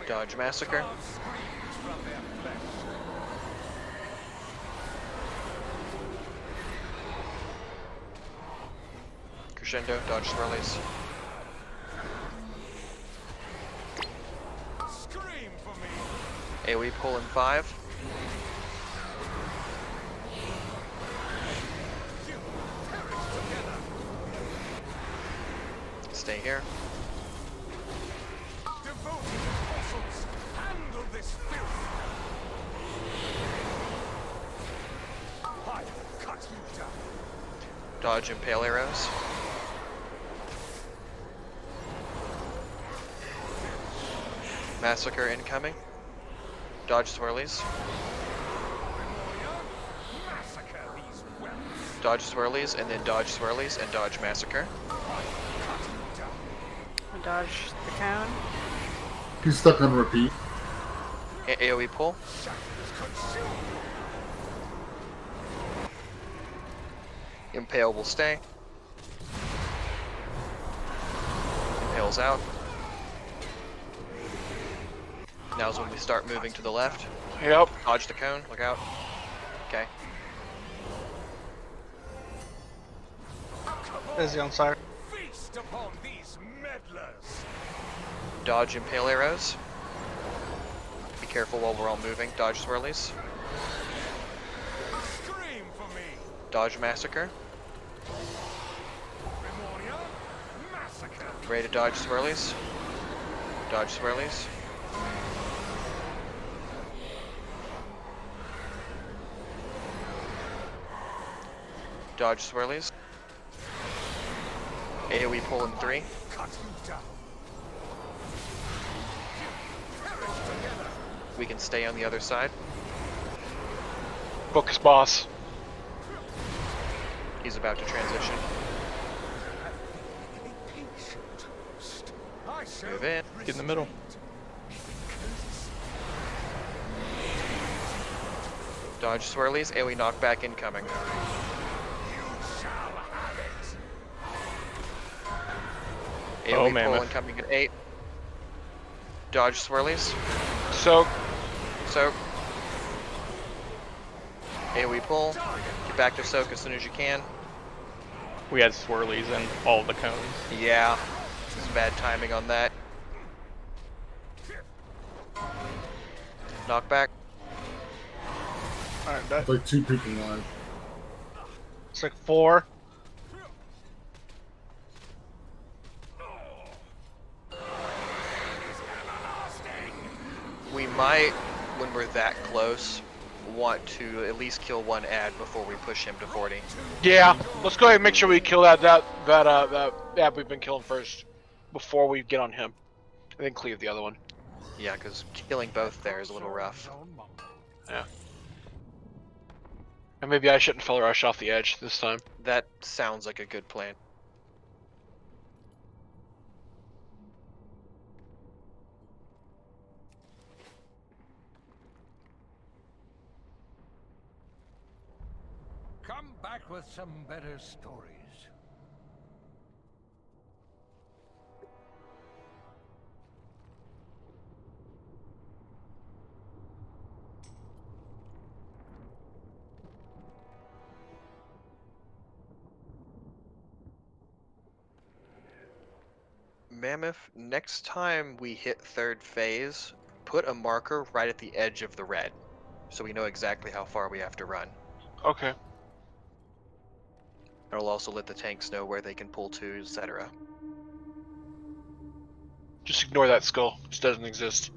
Speaker 3: Dodge massacre. Crescendo, dodge swirlies. AoE pull in 5. Stay here.
Speaker 4: Handle this filth. I cut you down.
Speaker 3: Dodge impale arrows. Massacre incoming. Dodge swirlies. Dodge swirlies, and then dodge swirlies, and dodge massacre.
Speaker 8: Dodge the cone.
Speaker 7: He's stuck on repeat.
Speaker 3: AoE pull. Impale will stay. Impale's out. Now's when we start moving to the left.
Speaker 5: Yep.
Speaker 3: Dodge the cone, look out. Okay.
Speaker 10: Busy on Sire.
Speaker 4: Feast upon these meddlers.
Speaker 3: Dodge impale arrows. Be careful while we're all moving. Dodge swirlies.
Speaker 4: Scream for me.
Speaker 3: Dodge massacre.
Speaker 4: Massacre.
Speaker 3: Ready to dodge swirlies. Dodge swirlies. Dodge swirlies. AoE pull in 3.
Speaker 4: Cut you down.
Speaker 3: We can stay on the other side.
Speaker 5: Focus boss.
Speaker 3: He's about to transition. Move in.
Speaker 6: Get in the middle.
Speaker 3: Dodge swirlies. AoE knockback incoming.
Speaker 6: Oh,
Speaker 3: AoE
Speaker 6: man.
Speaker 3: pull incoming at 8. Dodge swirlies.
Speaker 5: Soak.
Speaker 3: Soak. AoE pull. Get back to soak as soon as you can.
Speaker 6: We had swirlies and all the cones.
Speaker 3: Yeah. It's bad timing on that. Knockback.
Speaker 10: Alright, that.
Speaker 7: Like 2 people live.
Speaker 10: It's like 4.
Speaker 3: We might, when we're that close, want to at least kill one ad before we push him to 40.
Speaker 5: Yeah, let's go ahead and make sure we kill that ad we've been killing first before we get on him, and then cleave the other one.
Speaker 3: Yeah, because killing both there is a little rough.
Speaker 5: Yeah. And maybe I shouldn't fell rush off the edge this time.
Speaker 3: That sounds like a good plan.
Speaker 4: back with some better stories.
Speaker 3: Mammoth, next time we hit 3rd phase, put a marker right at the edge of the red, so we know exactly how far we have to run.
Speaker 5: Okay.
Speaker 3: It'll also let the tanks know where they can pull to, etc.
Speaker 5: Just ignore that skull. It just doesn't exist.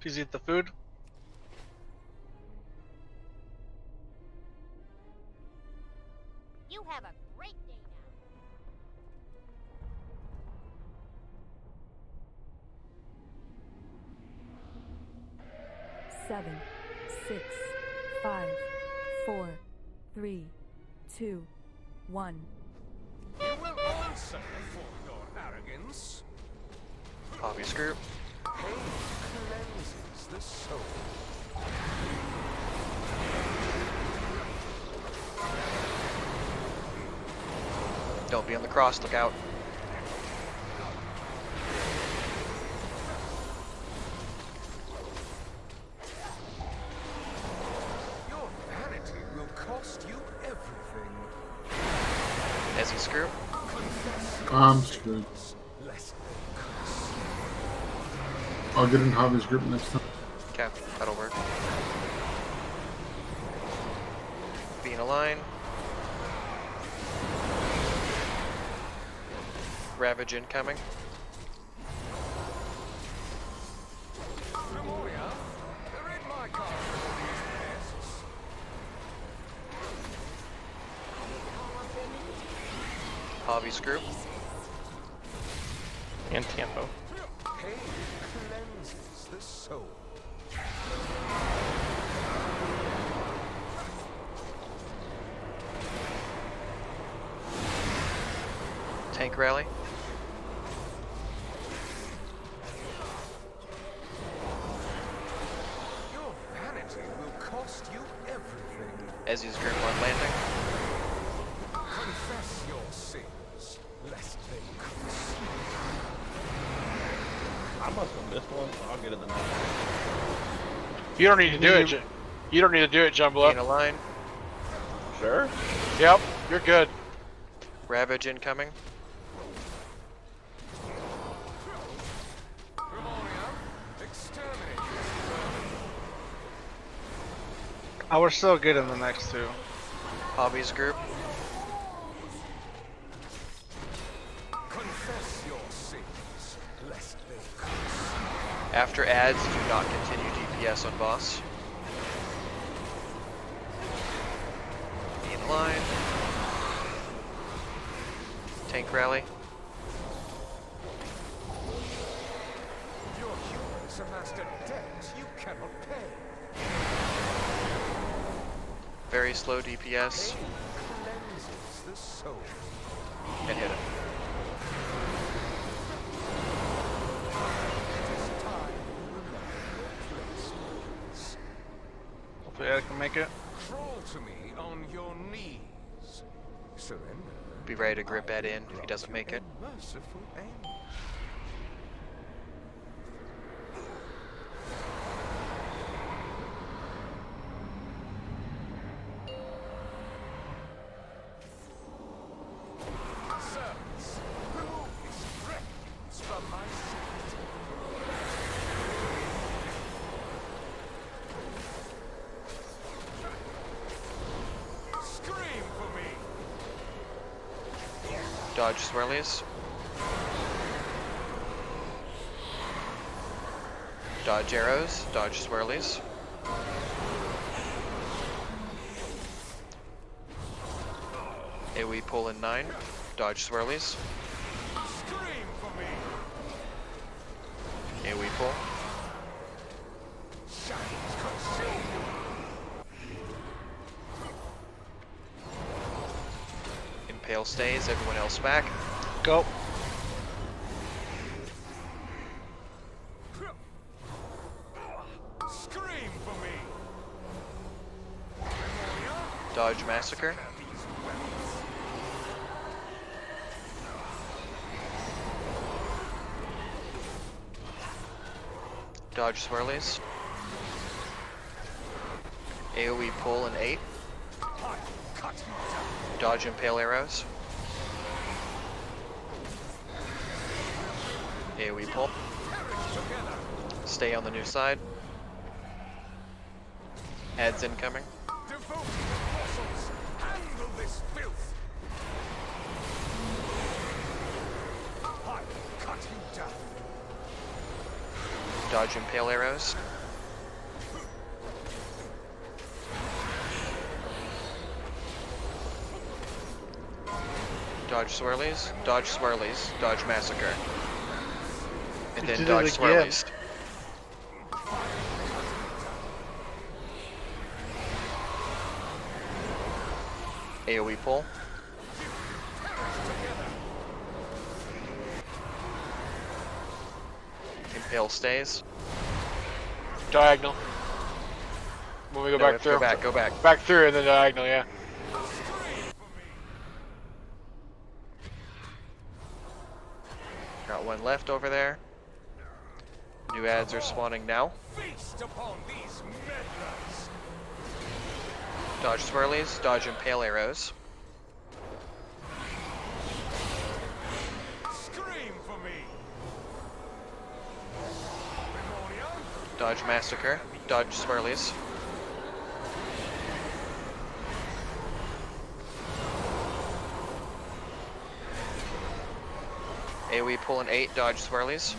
Speaker 10: Please eat the food.
Speaker 14: You have a great day now.
Speaker 13: 7, 6, 5, 4, 3, 2, 1.
Speaker 4: You will answer for your arrogance.
Speaker 3: Obvious group.
Speaker 4: Pain cleanses the soul.
Speaker 3: Don't be on the cross, look out.
Speaker 4: Your vanity will cost you everything.
Speaker 3: Ezzy screw.
Speaker 7: I'm screwed. I'll get in Javi's group next time.
Speaker 3: Okay, that'll work. Be in a line. Ravage incoming.
Speaker 4: Memoria, read my card for these pests.
Speaker 3: Javi's group.
Speaker 6: And Tampo.
Speaker 4: Pain cleanses the soul.
Speaker 3: Tank rally.
Speaker 4: Your vanity will cost you everything.
Speaker 3: Ezzy's group on landing.
Speaker 4: Confess your sins, lest they curse you.
Speaker 11: I must have missed one, so I'll get in the next.
Speaker 5: You don't need to do it. You don't need to do it,
Speaker 3: Be in a
Speaker 5: Jumbla.
Speaker 3: line.
Speaker 11: Sure.
Speaker 5: Yep, you're good.
Speaker 3: Ravage incoming.
Speaker 10: Oh, we're still good in the next two.
Speaker 3: Hobbies group.
Speaker 4: Confess your sins, lest they curse
Speaker 3: After ads, do not continue DPS on boss. Be in line. Tank rally.
Speaker 4: you. Your humans amassed a debt you cannot pay.
Speaker 3: Very slow DPS.
Speaker 4: Pain cleanses the soul.
Speaker 3: And hit it.
Speaker 10: Hopefully I can make it.
Speaker 4: Crawl to me on your knees. Surrender.
Speaker 3: Be ready to grip Ed in if he doesn't make it.
Speaker 4: Merciful end. Servants, remove this refuse from my sight. Scream for me.
Speaker 3: Dodge swirlies. Dodge arrows, dodge swirlies. AoE pull in 9, dodge swirlies. AoE pull. Impale stays, everyone else back.
Speaker 10: Go.
Speaker 3: Dodge massacre. Dodge swirlies. AoE pull in 8. Dodge impale arrows. AoE pull. Stay on the new side. Heads incoming. Dodge impale arrows. Dodge swirlies, dodge massacre. And then dodge swirlies. AoE pull. Impale stays.
Speaker 5: Diagonal. When we go back through.
Speaker 3: Go back.
Speaker 5: Back through and then diagonal, yeah.
Speaker 3: Got one left over there. New ads are spawning now. Dodge swirlies, dodge impale arrows. Dodge massacre, dodge swirlies. AoE pull in 8, dodge swirlies.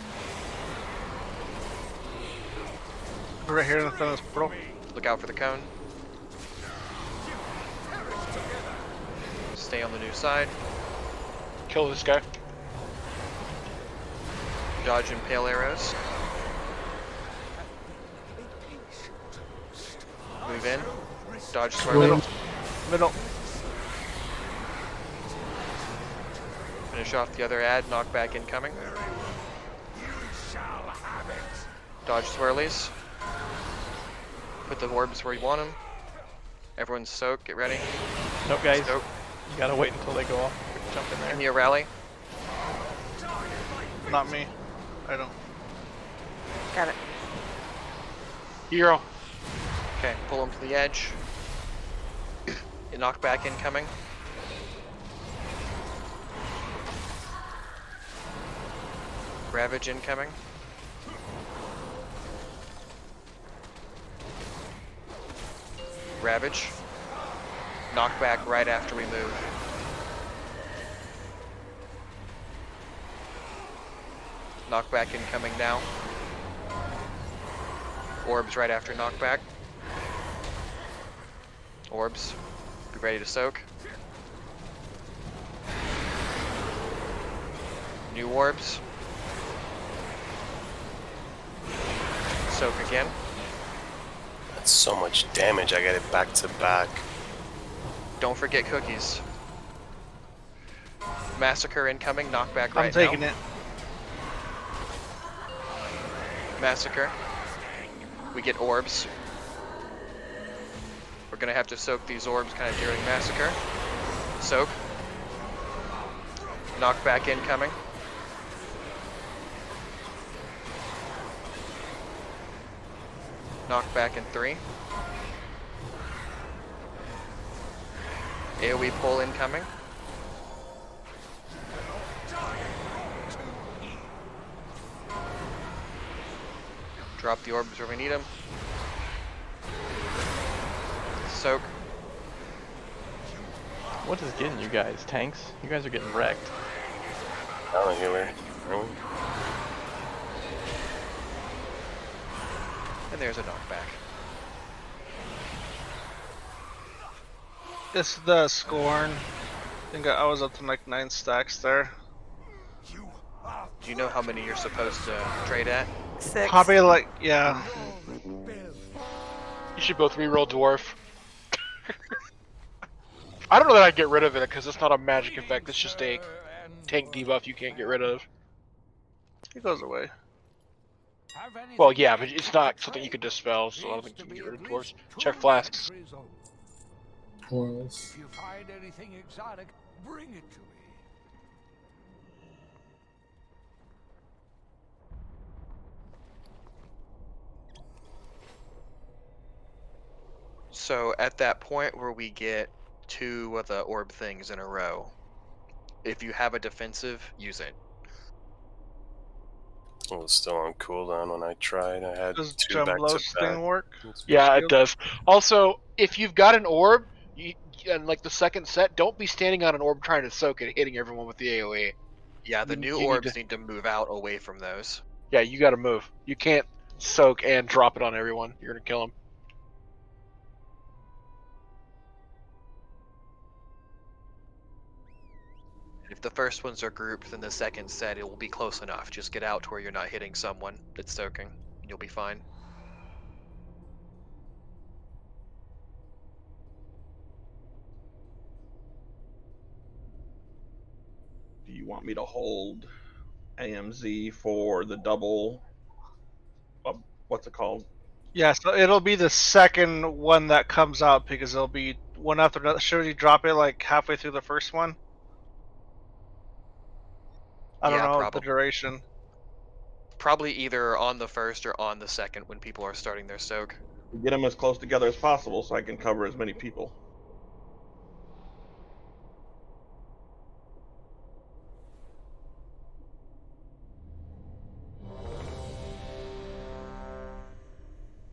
Speaker 10: Right here in the front of this portal.
Speaker 3: Look out for the cone. Stay on the new side.
Speaker 5: Kill this guy.
Speaker 3: Dodge impale arrows. Move in. Dodge swirlies.
Speaker 10: Middle.
Speaker 3: Finish off the other ad, knockback incoming. Dodge swirlies. Put the orbs where you want them. Everyone soak, get ready.
Speaker 6: Nope, guys.
Speaker 3: Soak.
Speaker 6: You gotta wait until they go off. Jump in there.
Speaker 3: Give me a rally.
Speaker 10: Not me. I don't.
Speaker 8: Got it.
Speaker 5: Hero.
Speaker 3: Okay, pull him to the edge. Knockback incoming. Ravage incoming. Ravage. Knockback right after we move. Knockback incoming now. Orbs right after knockback. Orbs. Be ready to soak. New orbs. Soak again.
Speaker 2: That's so much damage. I got it back to back.
Speaker 3: Don't forget cookies. Massacre incoming. Knockback right
Speaker 10: I'm taking
Speaker 3: now.
Speaker 10: it.
Speaker 3: Massacre. We get orbs. We're gonna have to soak these orbs kind of during Massacre. Soak. Knockback incoming. Knockback in 3. AoE pull incoming. Drop the orbs where we need them. Soak.
Speaker 6: What is getting you guys? Tanks? You guys are getting wrecked.
Speaker 2: Down healer. Really?
Speaker 3: there's a knockback.
Speaker 10: It's the Scorn. I think I was up to like 9 stacks there.
Speaker 3: Do you know how many you're supposed to trade at?
Speaker 8: 6.
Speaker 10: Probably like, yeah.
Speaker 5: You should both reroll Dwarf. I don't know that I'd get rid of it because it's not a magic effect. It's just a tank debuff you can't get rid of.
Speaker 10: It goes away.
Speaker 5: Well, yeah, but it's not something you could dispel, so I don't think you can get rid of Dwarfs. Check flasks.
Speaker 7: Oils.
Speaker 4: If you find anything exotic, bring it to me.
Speaker 3: So at that point where we get 2 of the orb things in a row, if you have a defensive, use it.
Speaker 2: It was still on cooldown when I tried. I had
Speaker 10: Does
Speaker 2: 2 back to
Speaker 10: Jumblos
Speaker 2: back.
Speaker 10: thing work?
Speaker 5: Yeah, it does. Also, if you've got an orb, and like the second set, don't be standing on an orb trying to soak it, hitting everyone with the AoE.
Speaker 3: Yeah, the new orbs need to move out away from those.
Speaker 5: Yeah, you gotta move. You can't soak and drop it on everyone. You're gonna kill them.
Speaker 3: If the first ones are grouped, then the second set it will be close enough. Just get out to where you're not hitting someone that's soaking, and you'll be fine.
Speaker 14: Do you want me to hold AMZ for the double? What's it called?
Speaker 10: Yeah, so it'll be the second one that comes out because it'll be one after another. Should you drop it like halfway through the first one? I don't know the duration.
Speaker 3: Probably either on the first or on the second when people are starting their soak.
Speaker 14: Get them as close together as possible so I can cover as many people.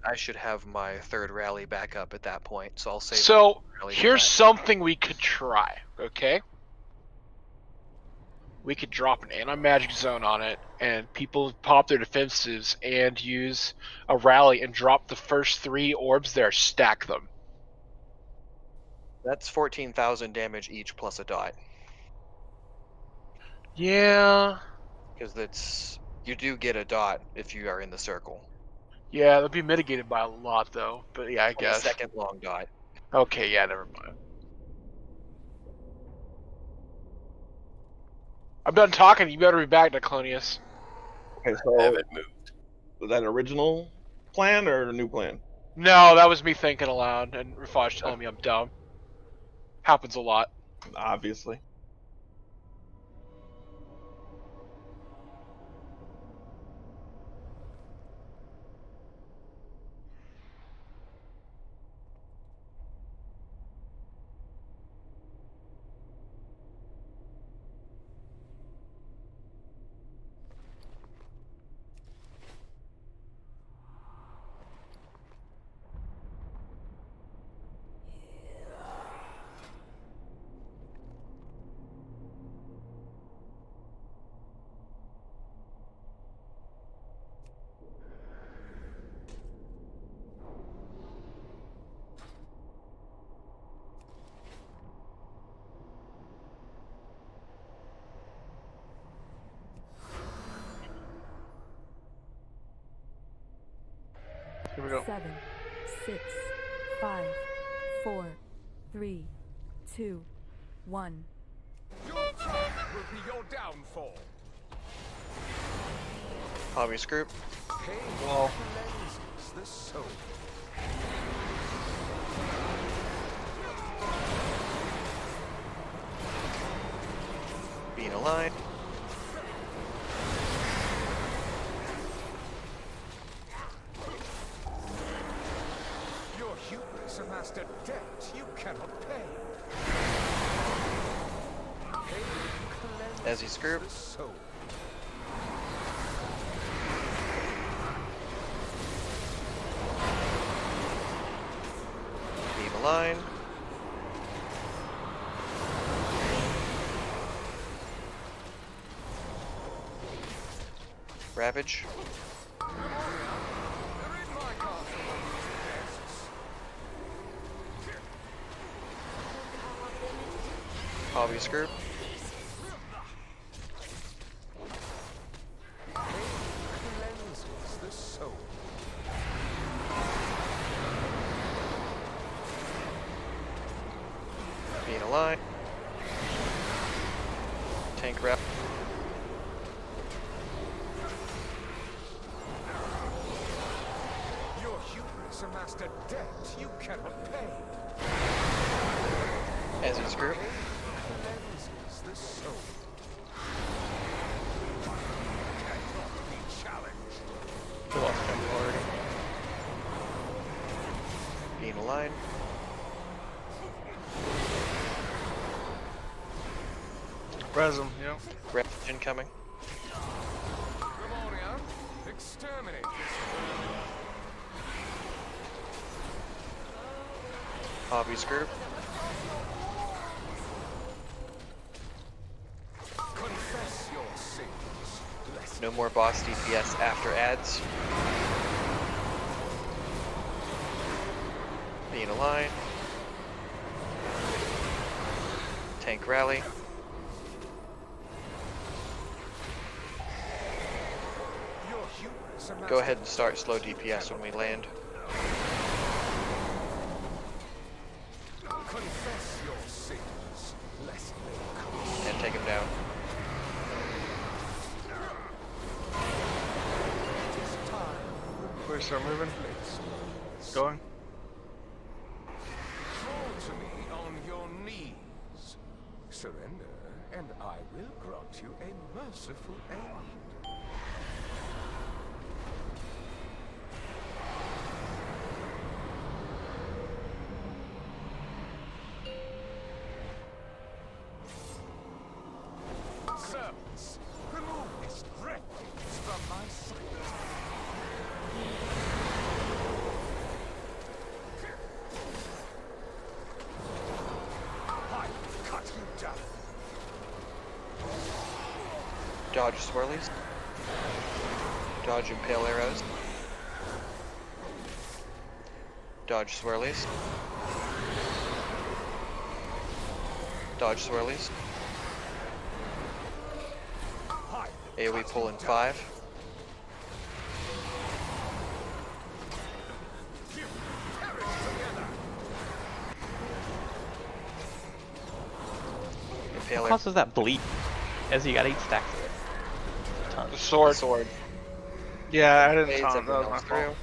Speaker 3: I should have my third rally back up at that point, so I'll save.
Speaker 5: So here's something we could try. Okay. We could drop an anti-magic zone on it, and people pop their defensives and use a rally and drop the first 3 orbs there, stack them.
Speaker 3: That's 14,000 damage each plus a dot.
Speaker 5: Yeah.
Speaker 3: Because that's you do get a dot if you are in the circle.
Speaker 5: Yeah, that'd be mitigated by a lot though. But yeah, I guess.
Speaker 3: Second long dot.
Speaker 5: Okay, yeah, never mind. I'm done talking. You better be back, Neclonius.
Speaker 14: Okay, so was that original plan or a new plan?
Speaker 5: No, that was me thinking aloud, and Rafaj telling me I'm dumb. Happens a lot.
Speaker 14: Obviously.
Speaker 5: Here we go.
Speaker 13: 7, 6, 5, 4, 3, 2, 1.
Speaker 4: Your target will be your downfall.
Speaker 3: Obvious group.
Speaker 10: Well.
Speaker 4: Cleanses the soul.
Speaker 3: Being aligned.
Speaker 4: Your hubris amassed a debt you cannot pay.
Speaker 3: As he's group. Beam align. Ravage. Hobby screw.
Speaker 4: Cleanses the soul.
Speaker 3: Being aligned. Tank wrap.
Speaker 4: Your hubris amassed a debt you cannot pay.
Speaker 3: As a screw.
Speaker 4: Cleanses the soul. Cannot be challenged.
Speaker 6: We lost him already.
Speaker 3: Being aligned.
Speaker 10: Res him, yeah.
Speaker 3: Rep incoming.
Speaker 4: Grimoria, exterminate this.
Speaker 3: Hobby screw.
Speaker 4: Confess your sins. Lest
Speaker 3: No more boss DPS after ads. Being aligned. Tank rally.
Speaker 4: your hubris amassed
Speaker 3: Go ahead and start slow DPS when we land.
Speaker 4: Confess your sins, lest they come.
Speaker 3: And take him down.
Speaker 4: It is time.
Speaker 10: Please start moving. Going.
Speaker 4: Crawl to me on your knees. Surrender, and I will grant you a merciful end. Servants, remove this refuse from my sight. I will cut you down.
Speaker 3: Dodge swirlies. Dodge impale arrows. Dodge swirlies. Dodge swirlies. AoE pull in 5. Impale
Speaker 6: What
Speaker 3: arrow.
Speaker 6: causes that bleed? As you got 8 stacks of it. Tons.
Speaker 10: The sword.
Speaker 3: Sword.
Speaker 10: Yeah, I didn't
Speaker 3: Fades
Speaker 10: taunt. That was
Speaker 3: everyone
Speaker 10: my
Speaker 3: else
Speaker 10: fault.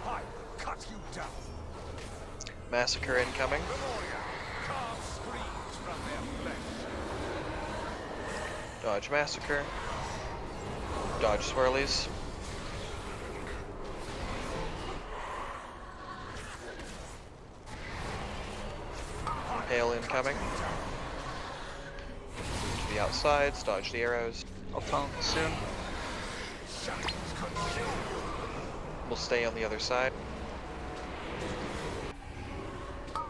Speaker 4: I will cut you down.
Speaker 3: Massacre incoming.
Speaker 4: Carve screams from their flesh.
Speaker 3: Dodge massacre. Dodge swirlies. Impale incoming. To the outsides, dodge the arrows.
Speaker 10: I'll taunt soon.
Speaker 3: We'll stay on the other side.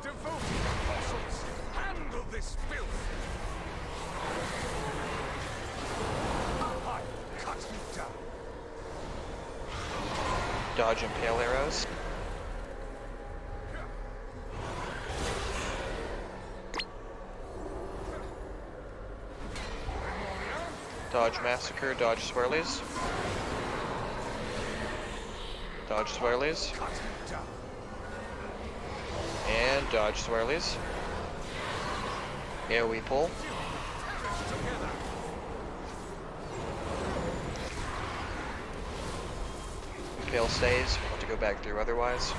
Speaker 4: Devoted apostles, handle this filth. I will cut you down.
Speaker 3: Dodge impale arrows. Dodge massacre, dodge swirlies. Dodge swirlies.
Speaker 4: Cut you down.
Speaker 3: And dodge swirlies. AoE pull. Impale stays. We'll have to go back through otherwise.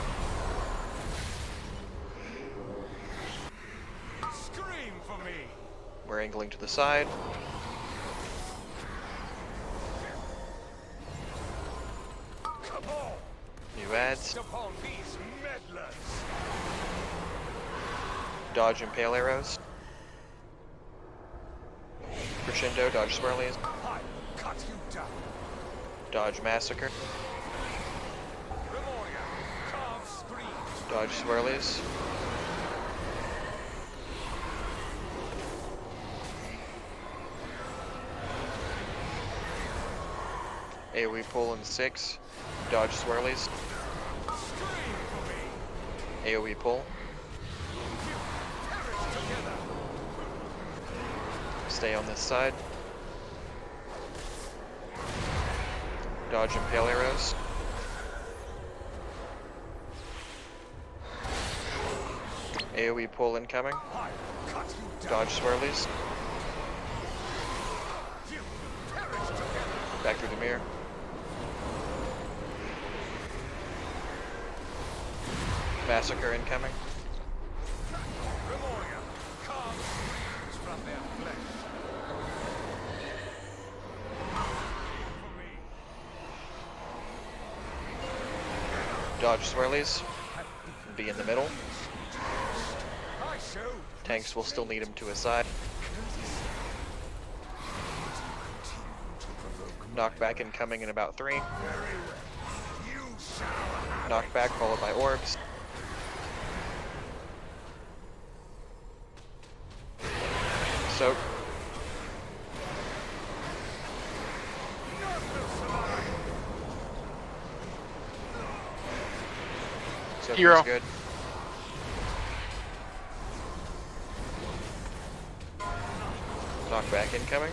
Speaker 4: Scream for me.
Speaker 3: We're angling to the side.
Speaker 4: Cabal,
Speaker 3: New ads.
Speaker 4: upon these meddlers.
Speaker 3: Dodge impale arrows. Crescendo, dodge swirlies.
Speaker 4: I will cut you down.
Speaker 3: Dodge massacre.
Speaker 4: Grimoria, carve screams.
Speaker 3: Dodge swirlies. AoE pull in 6. Dodge swirlies.
Speaker 4: Scream for me.
Speaker 3: AoE pull.
Speaker 4: Perish together.
Speaker 3: Stay on this side. Dodge Impale Arrows. AoE pull incoming. Dodge swirlies. Back through the mirror. Massacre incoming. Dodge swirlies. Be in the middle. Tanks will still need him to his side. Knockback incoming in about 3. Knockback followed by orbs. Soak. Soak
Speaker 5: Hero.
Speaker 3: is good. Knockback incoming.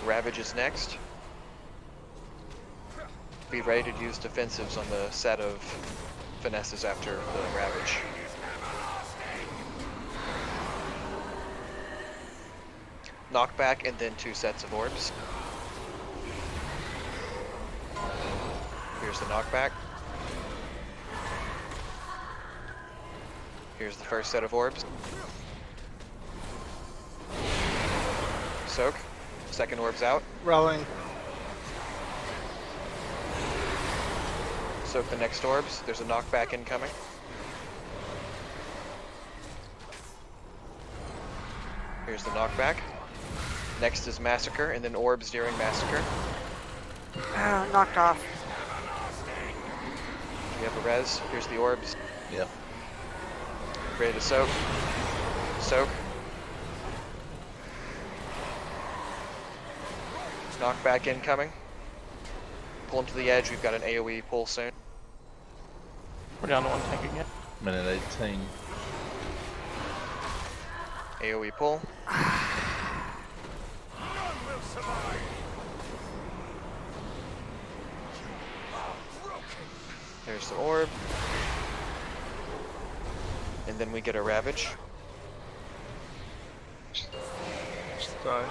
Speaker 3: Ravage is next. Be ready to use defensives on the set of finesses after the Ravage. Knockback and then 2 sets of orbs. Here's the knockback. Here's the first set of orbs. Soak. Second orb's out.
Speaker 10: Rolling.
Speaker 3: Soak the next orbs. There's a knockback incoming. Here's the knockback. Next is Massacre, and then orbs during Massacre.
Speaker 8: Oh, knocked off.
Speaker 3: We have a res. Here's the orbs.
Speaker 9: Yep.
Speaker 3: Ready to soak. Soak. Knockback incoming. Pull him to the edge. We've got an AoE pull soon.
Speaker 6: We're down to 1 tank again.
Speaker 11: Minute 18.
Speaker 3: AoE pull. There's the orb. And then we get a Ravage.
Speaker 10: Just die.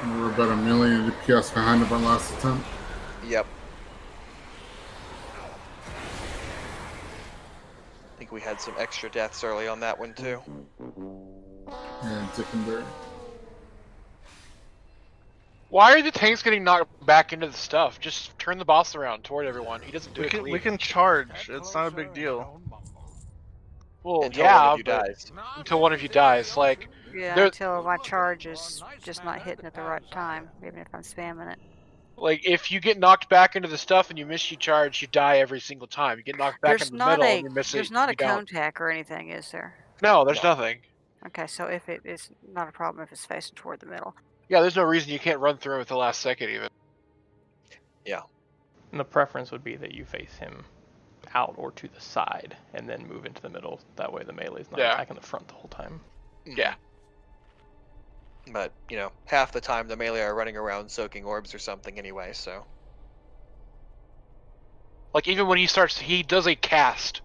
Speaker 7: We were about a million DPS behind of our last attempt.
Speaker 3: Yep. I think we had some extra deaths early on that one too.
Speaker 7: Yeah, Dickenberry.
Speaker 5: Why are the tanks getting knocked back into the stuff? Just turn the boss around toward everyone. He doesn't do it clean.
Speaker 10: We can charge. It's not a big deal.
Speaker 5: Well,
Speaker 3: Until
Speaker 5: yeah,
Speaker 3: one of you
Speaker 5: but
Speaker 3: dies.
Speaker 5: until one of you dies. Like,
Speaker 8: Yeah,
Speaker 5: there-
Speaker 8: until my charge is just not hitting at the right time, even if I'm spamming it.
Speaker 5: like if you get knocked back into the stuff and you miss your charge, you die every single time. You get knocked back
Speaker 8: There's
Speaker 5: into the
Speaker 8: not
Speaker 5: middle
Speaker 8: a
Speaker 5: and you miss it.
Speaker 8: there's not a
Speaker 5: you don't.
Speaker 8: contact or anything, is there?
Speaker 5: No, there's
Speaker 3: No.
Speaker 5: nothing.
Speaker 8: Okay, so if it is not a problem if it's facing toward the middle.
Speaker 5: Yeah, there's no reason you can't run through at the last second even.
Speaker 6: And the preference would be that you face him out or to the side and then move into the middle. That way the melee's not
Speaker 5: Yeah.
Speaker 6: attacking the front the whole time.
Speaker 5: Yeah.
Speaker 3: But, you know, half the time the melee are running around soaking orbs or something anyway, so.
Speaker 5: Like even when he starts, he does a cast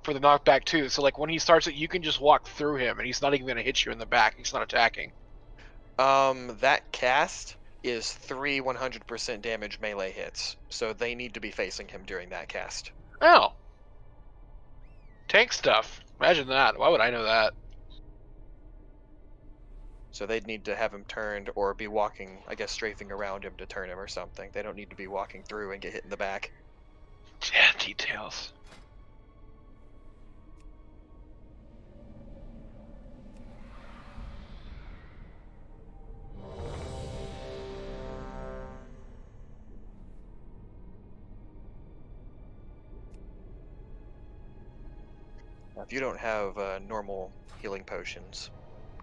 Speaker 5: for the knockback too. So like when he starts it, you can just walk through him and he's not even going to hit you in the back. He's not attacking.
Speaker 3: That cast is 3 100% damage melee hits, so they need to be facing him during that cast.
Speaker 5: Oh. Tank stuff. Imagine that. Why would I know that?
Speaker 3: So they'd need to have him turned or be walking, I guess, strafing around him to turn him or something. They don't need to be walking through and get hit in the back.
Speaker 5: Yeah, details.
Speaker 3: Now, if you don't have normal healing potions,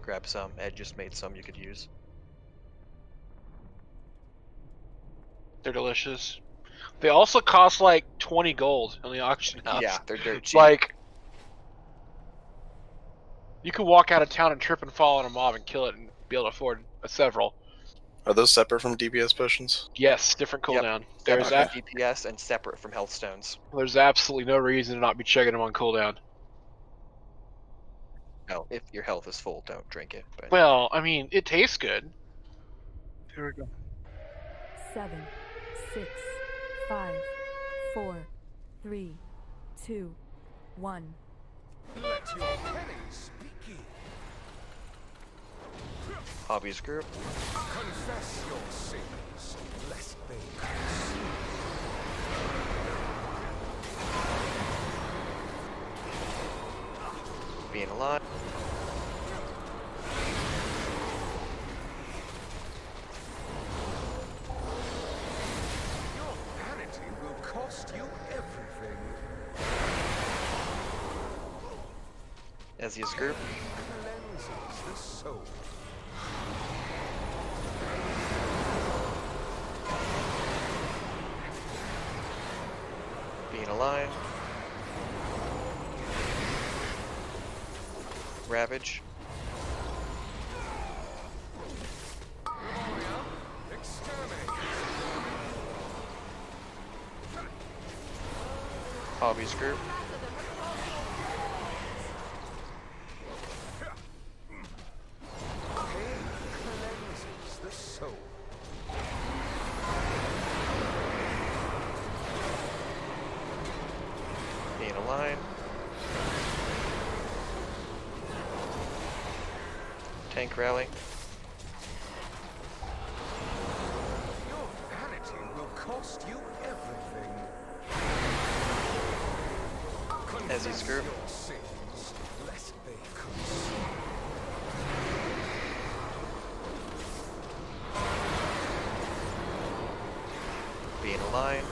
Speaker 3: grab some. Ed just made some you could use.
Speaker 5: They're delicious. They also cost like 20 gold on the auction house.
Speaker 3: Yeah, they're dirt cheap.
Speaker 5: Like, You could walk out of town and trip and fall on a mob and kill it and be able to afford several.
Speaker 2: Are those separate from DPS potions?
Speaker 5: Yes, different
Speaker 3: Yep,
Speaker 5: cooldown.
Speaker 3: separate
Speaker 5: There's
Speaker 3: from DPS and separate from health stones.
Speaker 5: there's absolutely no reason to not be checking them on cooldown.
Speaker 3: No, if your health is full, don't drink it. But
Speaker 5: Well, I mean, it tastes good.
Speaker 10: Here we go.
Speaker 13: 7, 6, 5, 4, 3, 2, 1.
Speaker 4: Let your pennies begin.
Speaker 3: hobbies group.
Speaker 4: Confess your sins, lest they consume.
Speaker 3: Being alive.
Speaker 4: Your vanity will cost you everything.
Speaker 3: Ezio's group.
Speaker 4: Cleanses the soul.
Speaker 3: Being alive. Ravage. Hobbies group.
Speaker 4: Cleanses the soul.
Speaker 3: Being alive. Tank rally.
Speaker 4: Your vanity will cost you everything.
Speaker 3: Ezzy's group.
Speaker 4: Your sins, lest they consume.
Speaker 3: Being alive.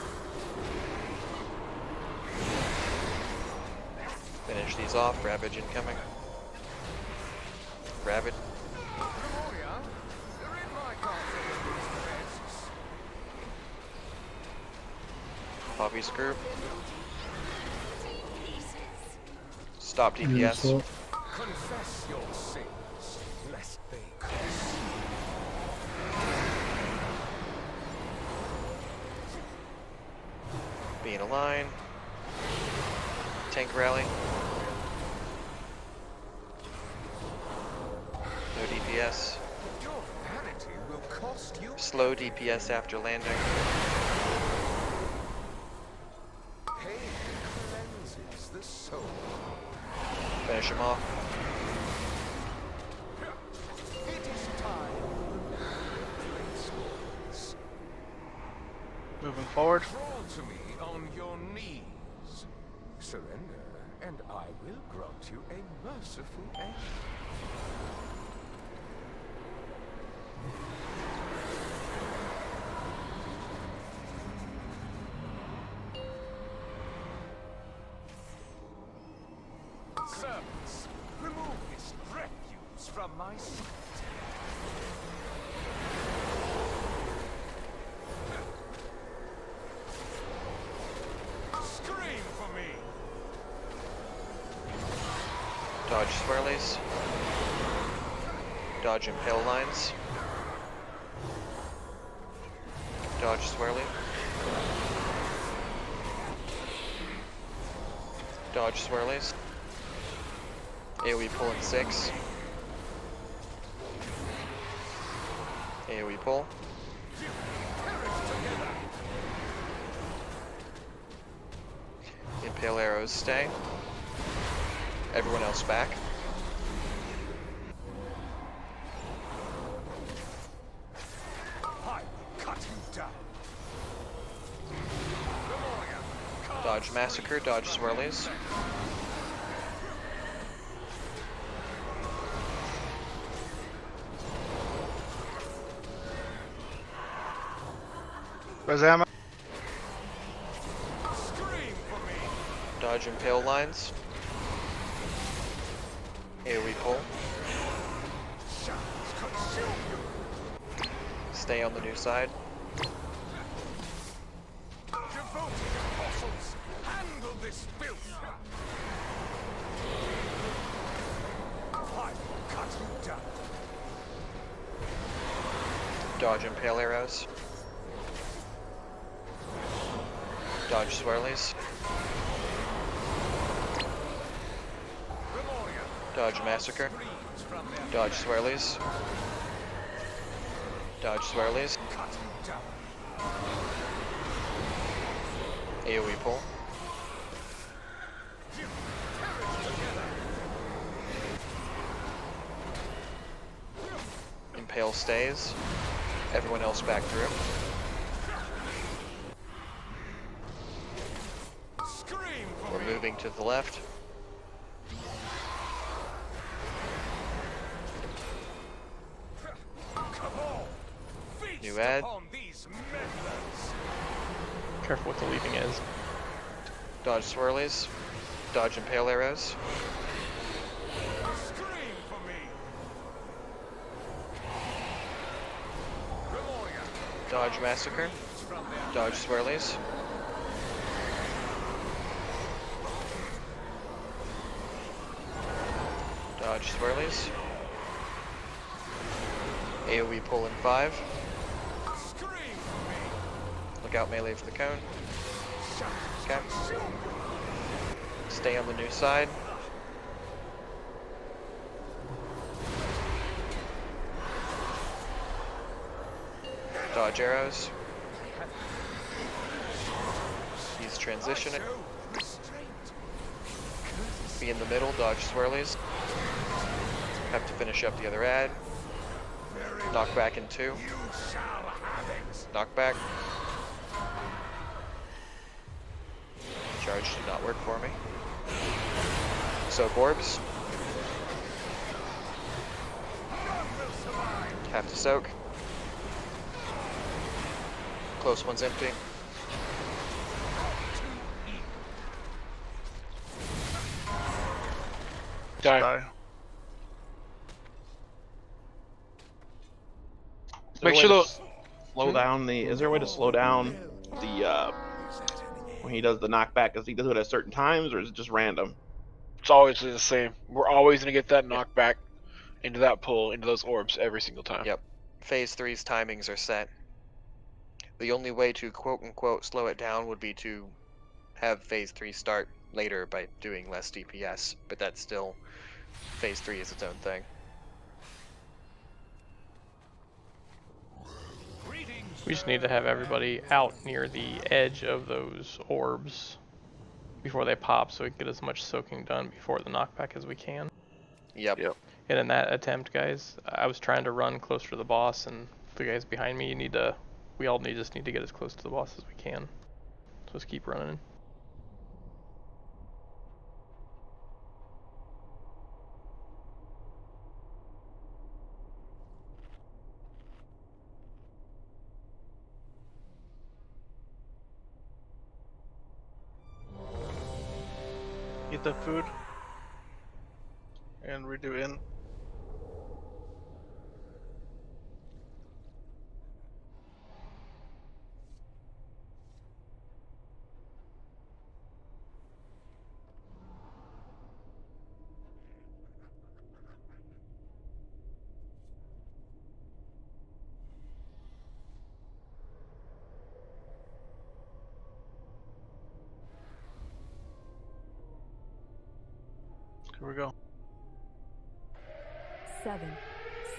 Speaker 3: Finish these off. Ravage incoming. Ravage.
Speaker 4: Gloria, you're in my castle with these pests.
Speaker 3: Hobbies group. Stop DPS.
Speaker 7: Beautiful.
Speaker 4: Confess your sins, lest they consume.
Speaker 3: Being a line. Tank rally. No DPS.
Speaker 4: Your vanity will cost you.
Speaker 3: Slow DPS after landing.
Speaker 4: Pain cleanses the soul.
Speaker 3: Finish him off.
Speaker 4: It is time to play scores.
Speaker 10: Moving forward.
Speaker 4: Crawl to me on your knees. Surrender, and I will grant you a merciful end. Servants, remove this refuse from my sight. Scream for me!
Speaker 3: Dodge swirlies. Dodge impale lines. Dodge swirly. Dodge swirlies. AoE pull in 6. AoE pull. Impale arrows stay. Everyone else back.
Speaker 4: I will cut you down.
Speaker 3: Dodge massacre, dodge swirlies.
Speaker 10: Where's ammo?
Speaker 4: Scream for me!
Speaker 3: Dodge impale lines. AoE pull.
Speaker 4: Shadows consume you!
Speaker 3: Stay on the new side.
Speaker 4: Devoted apostles, handle this filth!
Speaker 3: Dodge impale arrows. Dodge swirlies. Dodge massacre. Dodge swirlies. Dodge swirlies. AoE pull. Impale stays. Everyone else back through. We're moving to the left. New ad.
Speaker 6: Careful what the leaving is.
Speaker 3: Dodge swirlies. Dodge impale arrows. Dodge massacre. Dodge swirlies. Dodge swirlies. AoE pull in 5. Look out melee for the cone. Okay. Stay on the new side. Dodge arrows. He's transitioning. Be in the middle, dodge swirlies. Have to finish up the other ad. Knock back in 2. Knock back. Charge did not work for me. Soak orbs. Have to soak. Close one's empty.
Speaker 5: Die. Make sure those
Speaker 14: slow down the. Is there a way to slow down the when he does the knockback? Does he do it at certain times, or is it just random?
Speaker 5: It's always the same. We're always gonna get that knockback into that pull, into those orbs every single time.
Speaker 3: Yep. Phase 3's timings are set. The only way to quote-unquote slow it down would be to have Phase 3 start later by doing less DPS, but that's still, Phase 3 is its own thing.
Speaker 6: We just need to have everybody out near the edge of those orbs before they pop so we can get as much soaking done before the knockback as we can.
Speaker 3: Yep.
Speaker 6: And in that attempt, guys, I was trying to run closer to the boss, and the guys behind me we all just need to get as close to the boss as we can. So just keep running.
Speaker 10: Eat the food. And redo in. Here we go.
Speaker 13: 7,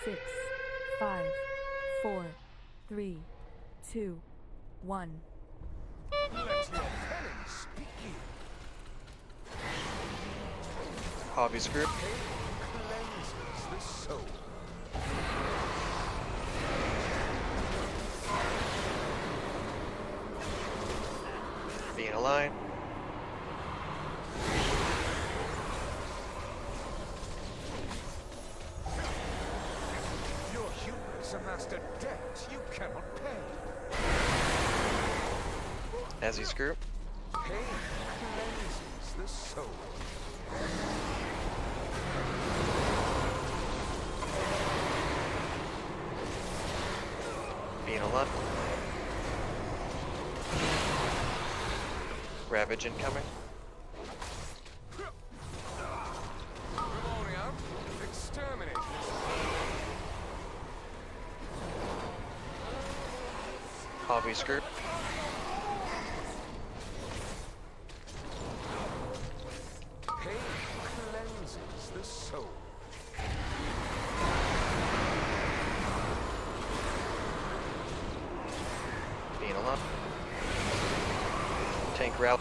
Speaker 13: 6, 5, 4, 3, 2, 1.
Speaker 4: Let your penance begin.
Speaker 3: Hobbies group.
Speaker 4: Cleanses the soul.
Speaker 3: Be in a line.
Speaker 4: Your humans amassed a debt you cannot pay.
Speaker 3: Nezzy's group.
Speaker 4: Pain cleanses the soul.
Speaker 3: Be in a line. Ravage incoming.
Speaker 4: Exterminate
Speaker 3: we screwed.
Speaker 4: Pain cleanses the soul.
Speaker 3: Being alone. Tank route.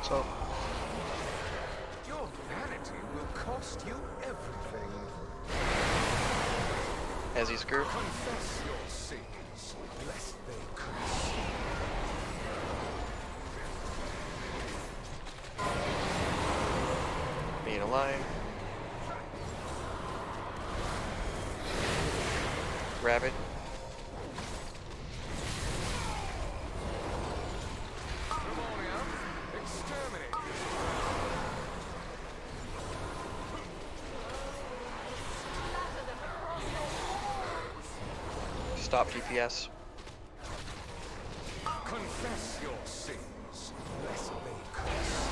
Speaker 10: So
Speaker 4: Your vanity will cost you everything.
Speaker 3: As he screwed.
Speaker 4: Confess your sins, lest they curse you.
Speaker 3: Being alive. Rabbit. Stop DPS.
Speaker 4: Confess your sins, lest they curse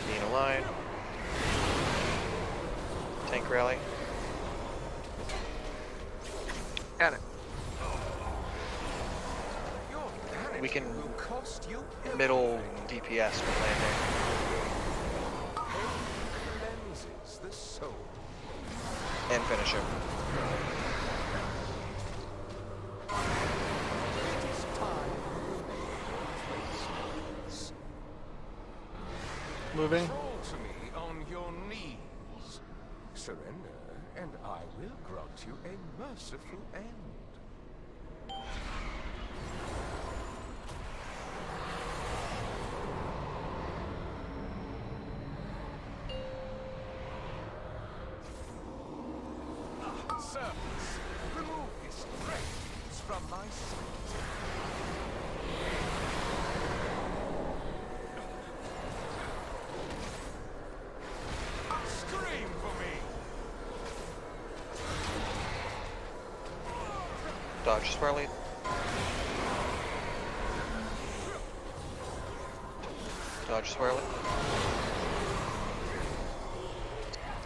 Speaker 4: you.
Speaker 3: Being alive. Tank rally.
Speaker 10: got it.
Speaker 3: We can middle DPS with landing.
Speaker 4: Cleanses the soul.
Speaker 3: And finish him.
Speaker 10: Moving.
Speaker 4: Crawl to me on your knees. Surrender, and I will grant you a merciful end. Servants, remove this refuse from my sight. Scream for me!
Speaker 3: Dodge swirly. Dodge swirly.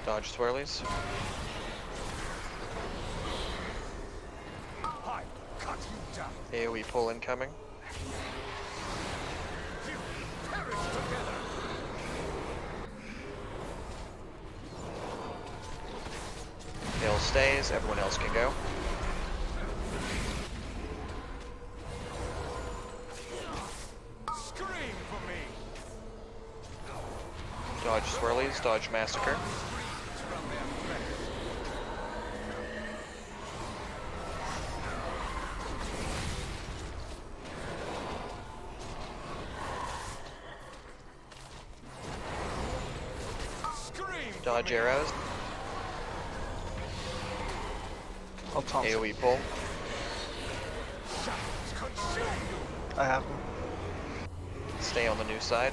Speaker 3: Dodge swirlies.
Speaker 4: I cut you down.
Speaker 3: AoE pull incoming.
Speaker 4: You perish together.
Speaker 3: Hill stays, everyone else can go.
Speaker 4: Scream for me.
Speaker 3: Dodge swirlies, dodge massacre. Dodge arrows.
Speaker 10: I'll taunt.
Speaker 3: AoE pull.
Speaker 10: I have him.
Speaker 3: Stay on the new side.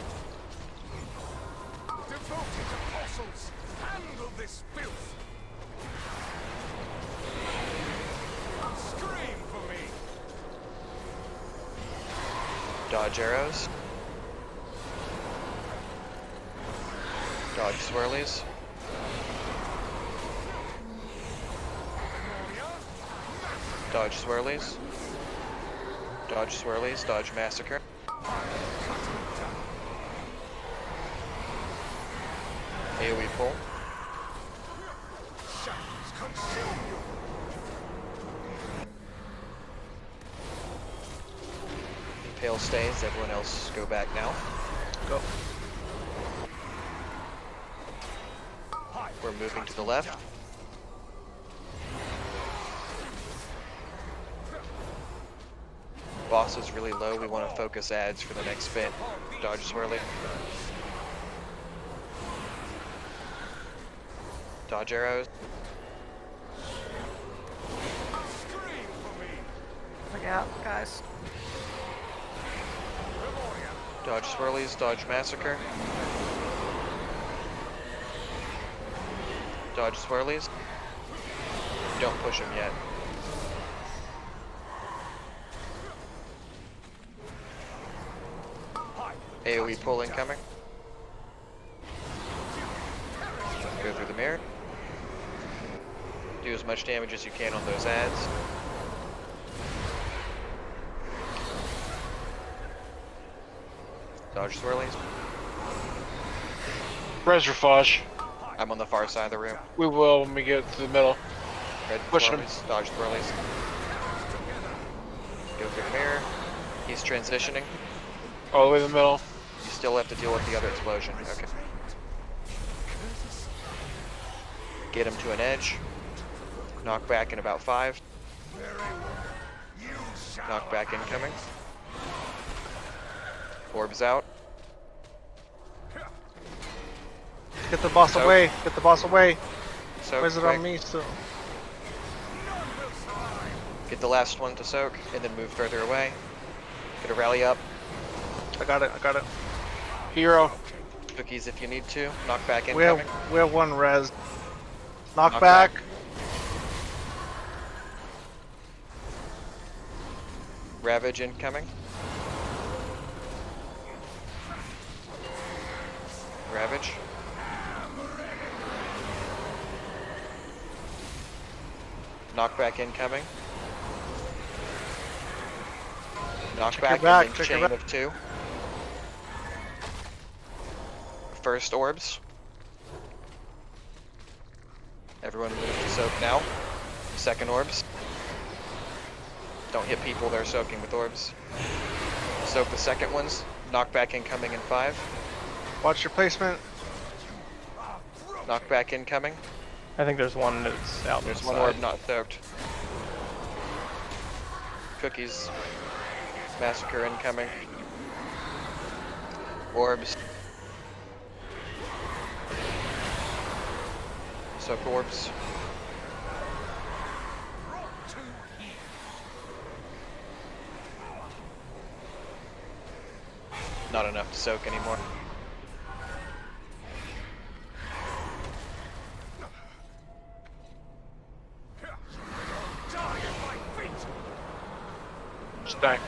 Speaker 4: Devoted apostles, handle this filth. Scream for me.
Speaker 3: Dodge arrows. Dodge swirlies. Dodge swirlies. Dodge swirlies, dodge massacre. AoE pull. Impale stays, everyone else go back now.
Speaker 10: Go.
Speaker 3: We're moving to the left. Boss is really low, we want to focus ads for the next bit. Dodge swirly. Dodge arrows.
Speaker 8: Look out, guys.
Speaker 3: Dodge swirlies, dodge massacre. Dodge swirlies. Don't push him yet. AoE pull incoming. Go here. Do as much damage as you can on those ads. Dodge swirlies.
Speaker 5: Reservage.
Speaker 3: I'm on the far side of the room.
Speaker 5: We will when we get to the middle.
Speaker 3: Red
Speaker 5: Push him.
Speaker 3: swirlies, dodge swirlies. Go through mirror. He's transitioning.
Speaker 5: All the way to the middle.
Speaker 3: You still have to deal with the other explosion. Okay. Get him to an edge. Knock back in about 5. Knock back incoming. Orbs out.
Speaker 10: Get the boss
Speaker 3: Soak.
Speaker 10: away. Get the boss away.
Speaker 3: Soak
Speaker 10: Why is it
Speaker 3: quick.
Speaker 10: on me still?
Speaker 3: Get the last one to soak, and then move further away. Get a rally up.
Speaker 10: I got it. I got it.
Speaker 5: Hero.
Speaker 3: Cookies if you need to. Knock back
Speaker 10: We have
Speaker 3: incoming.
Speaker 10: one res. Knock
Speaker 3: Knock
Speaker 10: back.
Speaker 3: back. Ravage incoming. Ravage. Knockback incoming. Knockback
Speaker 10: back,
Speaker 3: and then
Speaker 10: check your
Speaker 3: chain
Speaker 10: back.
Speaker 3: of 2. First orbs. Everyone move to soak now. Second orbs. Don't hit people, they're soaking with orbs. Soak the second ones. Knockback incoming in 5.
Speaker 10: Watch your placement.
Speaker 3: Knockback incoming.
Speaker 6: I think there's one that's out.
Speaker 3: There's
Speaker 6: on the
Speaker 3: one
Speaker 6: side.
Speaker 3: orb not soaked. Cookies. Massacre incoming. Orbs. Soak orbs. Not enough to soak anymore.
Speaker 5: Just die.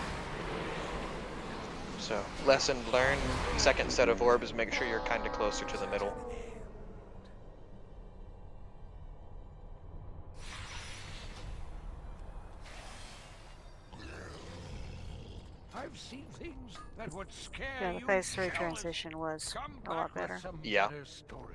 Speaker 3: So, lesson learned. Second set of orbs, make sure you're kind of closer to the middle.
Speaker 4: I've seen things that would scare
Speaker 8: Yeah, the
Speaker 4: you.
Speaker 8: phase 3
Speaker 4: cowards.
Speaker 8: transition was
Speaker 4: Come
Speaker 8: a lot
Speaker 4: back with
Speaker 8: better.
Speaker 4: some
Speaker 3: Yeah.
Speaker 4: better stories.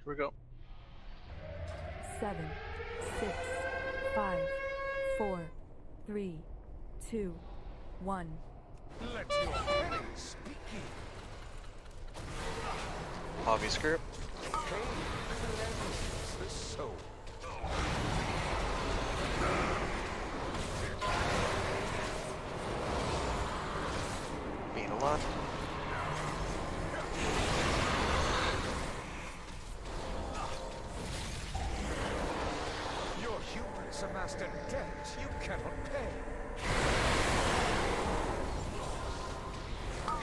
Speaker 10: Here we go.
Speaker 13: 7, 6, 5, 4, 3, 2, 1.
Speaker 4: Let your penny speak you.
Speaker 3: Hobby's group.
Speaker 4: Pain cleanses the soul.
Speaker 3: Being a lot.
Speaker 4: Your hubris amassed a debt you cannot pay.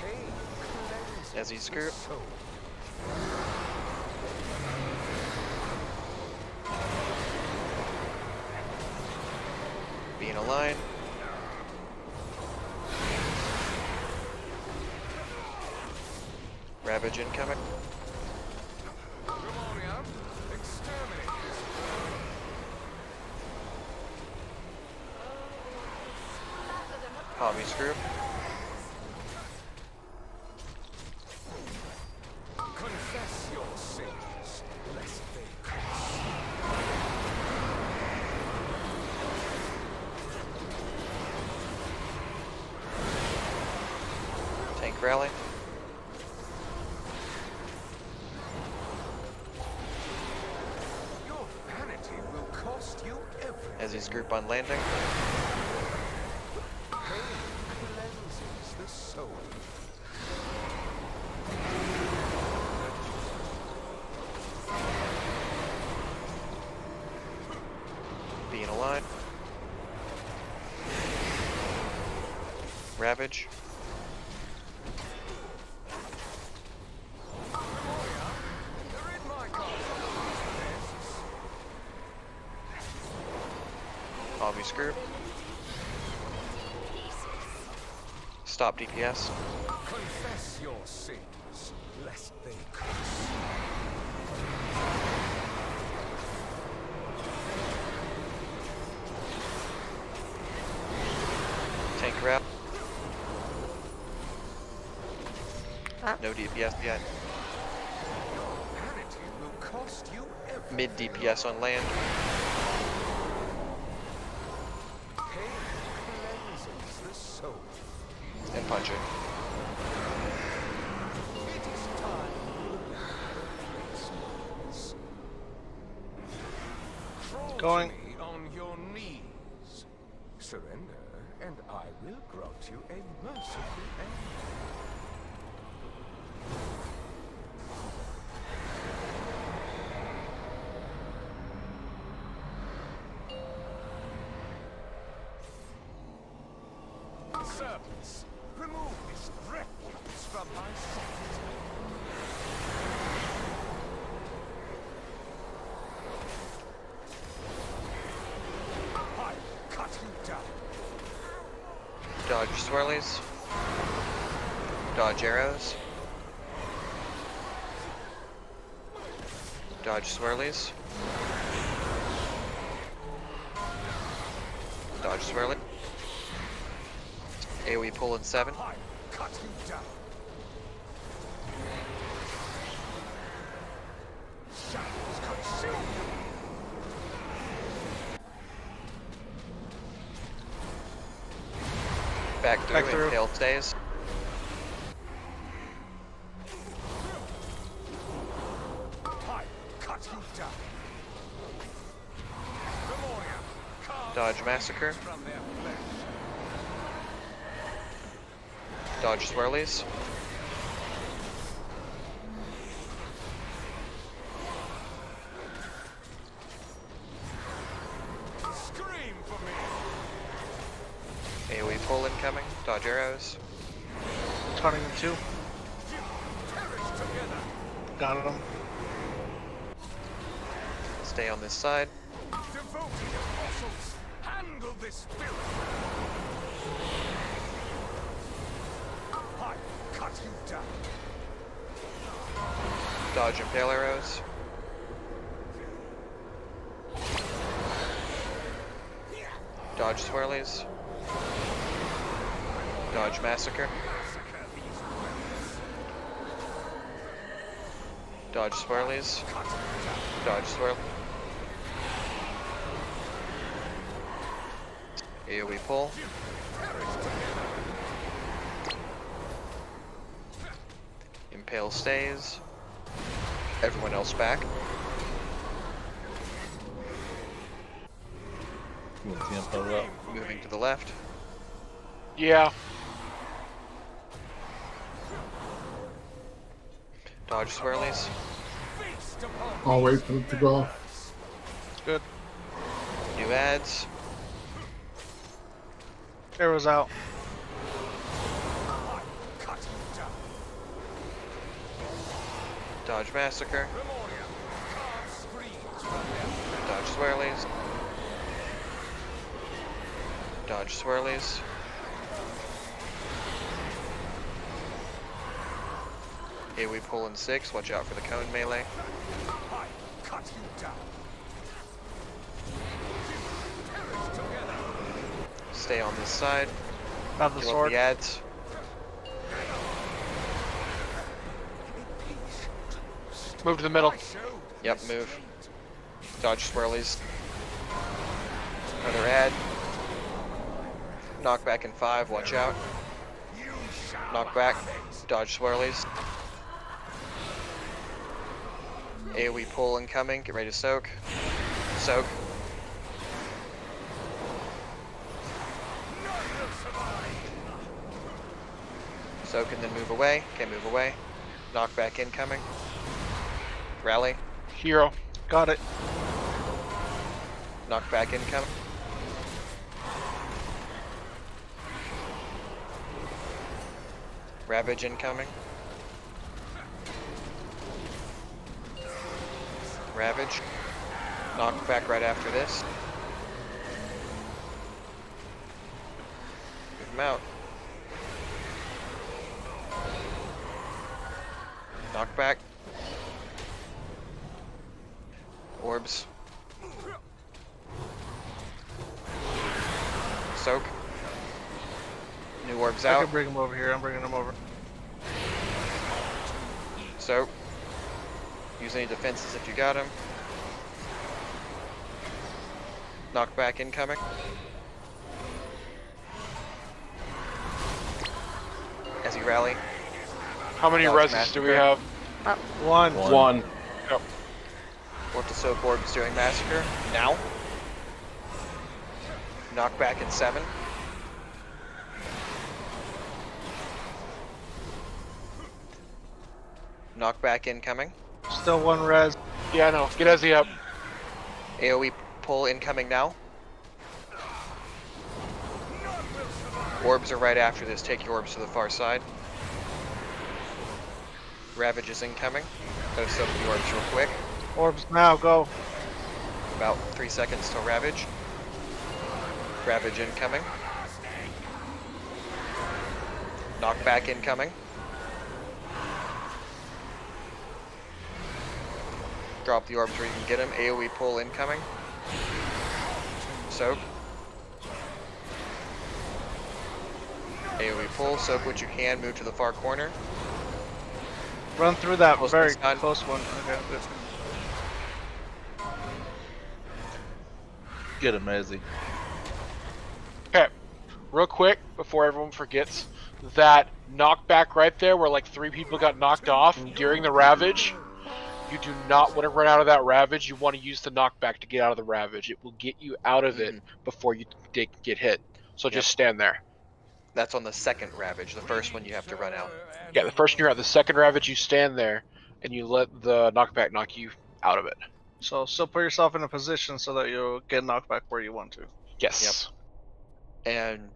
Speaker 4: Pain cleanses
Speaker 3: As he's group.
Speaker 4: the soul.
Speaker 3: Being a line. Ravage incoming.
Speaker 4: Come on, exterminate this.
Speaker 3: Hobbies group.
Speaker 4: Confess your sins, lest they curse.
Speaker 3: Tank rally.
Speaker 4: Your vanity will cost you everything.
Speaker 3: As his group on landing.
Speaker 4: Pain cleanses the soul.
Speaker 3: Being alive. Ravage. Hobbies group. Stop DPS.
Speaker 4: Confess your sins, lest they curse.
Speaker 3: Tank wrap. No DPS yet.
Speaker 4: Vanity will cost you everything.
Speaker 3: Mid DPS on land.
Speaker 4: Pain cleanses the soul.
Speaker 3: And punch it.
Speaker 4: It is time for replacements.
Speaker 10: Going.
Speaker 4: Crawl to me on your knees. Surrender, and I will grant you a merciful end. Servants, remove this refuse from my sight. I cut you down.
Speaker 3: Dodge swirlies. Dodge arrows. Dodge swirlies. Dodge swirly. AoE pull in 7.
Speaker 4: I cut you down. Shadows consume you.
Speaker 3: Back through. Impale stays.
Speaker 4: I cut you down. Memoria, carve
Speaker 3: Dodge massacre.
Speaker 4: from their flesh.
Speaker 3: Dodge swirlies.
Speaker 4: Scream for me.
Speaker 3: AoE pull incoming. Dodge arrows.
Speaker 10: Turning him too.
Speaker 4: Perish together.
Speaker 10: Got him.
Speaker 3: Stay on this side.
Speaker 4: Devoted apostles, handle this spirit. I cut you down.
Speaker 3: Dodge impale arrows. Dodge swirlies. Dodge massacre.
Speaker 4: Massacre these rebels.
Speaker 3: Dodge swirlies.
Speaker 4: Cut you down.
Speaker 3: Dodge swirl. AoE pull.
Speaker 4: Perish together.
Speaker 3: Impale stays. Everyone else back.
Speaker 11: You want tempo up?
Speaker 3: Moving to the left.
Speaker 5: Yeah.
Speaker 3: Dodge swirlies.
Speaker 4: Feast upon
Speaker 7: I'll wait for it to go off.
Speaker 10: Good.
Speaker 3: New ads.
Speaker 10: Arrows out.
Speaker 4: I cut you down.
Speaker 3: Dodge massacre.
Speaker 4: Memoria, carve screams from their flesh.
Speaker 3: Dodge swirlies. Dodge swirlies. AoE pull in 6. Watch out for the cone melee.
Speaker 4: I cut you down. Perish together.
Speaker 3: Stay on this side.
Speaker 10: Have the
Speaker 3: Kill up
Speaker 10: sword.
Speaker 3: the ads.
Speaker 5: Move to the middle.
Speaker 3: Yep, move. Dodge swirlies. Another ad. Knock back in 5, watch out. Knock back. Dodge swirlies. AoE pull incoming, get ready to soak. Soak. Soak and then move away. Okay, move away. Knock back incoming. Rally.
Speaker 5: Hero.
Speaker 10: Got it.
Speaker 3: Knock back incoming. Ravage incoming. Ravage. Knock back right after this. Move him out. Knock back. Orbs. Soak. New orbs
Speaker 10: I
Speaker 3: out.
Speaker 10: can bring him over here. I'm bringing him over.
Speaker 3: Soak. Use any defenses if you got him. Knock back incoming. As you rally.
Speaker 5: How many
Speaker 3: Dodge
Speaker 5: reses do we
Speaker 3: massacre.
Speaker 5: have?
Speaker 10: One.
Speaker 14: One.
Speaker 5: Yep.
Speaker 3: What the soak orbs doing massacre? Now. Knock back in 7. Knock back incoming.
Speaker 10: Still one res.
Speaker 5: Yeah, I know. Get Ezzy up.
Speaker 3: AoE pull incoming now. Orbs are right after this. Take your orbs to the far side. Ravage is incoming. Gotta soak the orbs real quick.
Speaker 10: Orbs now, go.
Speaker 3: About 3 seconds till Ravage. Ravage incoming. Knock back incoming. Drop the orbs where you can get him. AoE pull incoming. Soak. AoE pull. Soak what you can. Move to the far corner.
Speaker 10: Run through that
Speaker 3: Close
Speaker 10: very
Speaker 3: one's done.
Speaker 10: close one. Okay, good.
Speaker 11: Get him, Ezzy.
Speaker 5: Okay. Real quick, before everyone forgets, that knockback right there where like 3 people got knocked off during the Ravage, you do not want to run out of that Ravage. You want to use the knockback to get out of the Ravage. It will get you out of it before you get hit. So just stand there.
Speaker 3: That's on the second Ravage. The first one you have to run out.
Speaker 5: Yeah, the first one you're at. The second Ravage, you stand there, and you let the knockback knock you out of it.
Speaker 10: So still put yourself in a position so that you'll get knocked back where you want to.
Speaker 5: Yes.
Speaker 3: And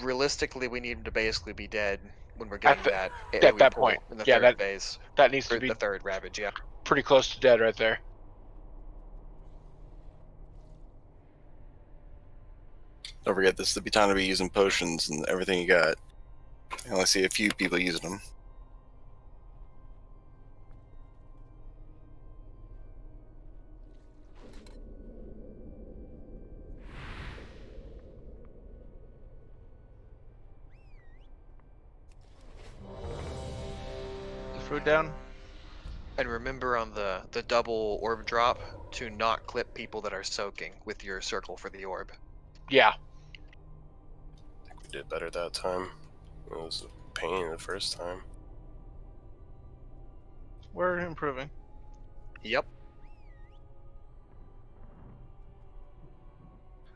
Speaker 3: realistically, we need him to basically be dead when we're getting that
Speaker 5: at
Speaker 3: AoE
Speaker 5: that
Speaker 3: pull
Speaker 5: point.
Speaker 3: in the
Speaker 5: Yeah,
Speaker 3: third phase.
Speaker 5: That needs
Speaker 3: Or
Speaker 5: to be
Speaker 3: the third Ravage, yeah.
Speaker 5: pretty close to dead right there.
Speaker 9: Don't forget, this is the time to be using potions and everything you got. I only see a few people using them.
Speaker 10: The fruit down.
Speaker 3: And remember on the double orb drop to not clip people that are soaking with your circle for the orb.
Speaker 5: Yeah.
Speaker 2: I think we did better that time. It was a pain the first time.
Speaker 10: We're improving.
Speaker 3: Yep.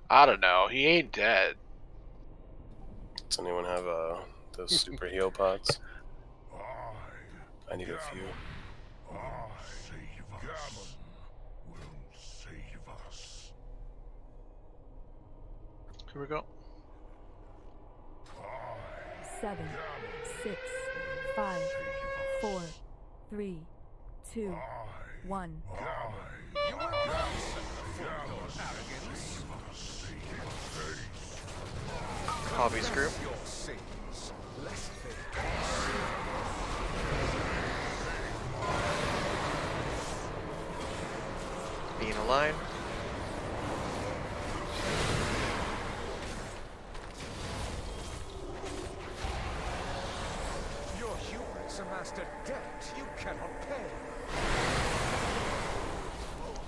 Speaker 5: I don't know. He ain't dead.
Speaker 2: Does anyone have those super heal pots? I need a few.
Speaker 10: Here we go.
Speaker 13: 7, 6, 5, 4, 3, 2, 1.
Speaker 3: Hobbies group. Be in a line.
Speaker 4: It's a master debt you cannot pay.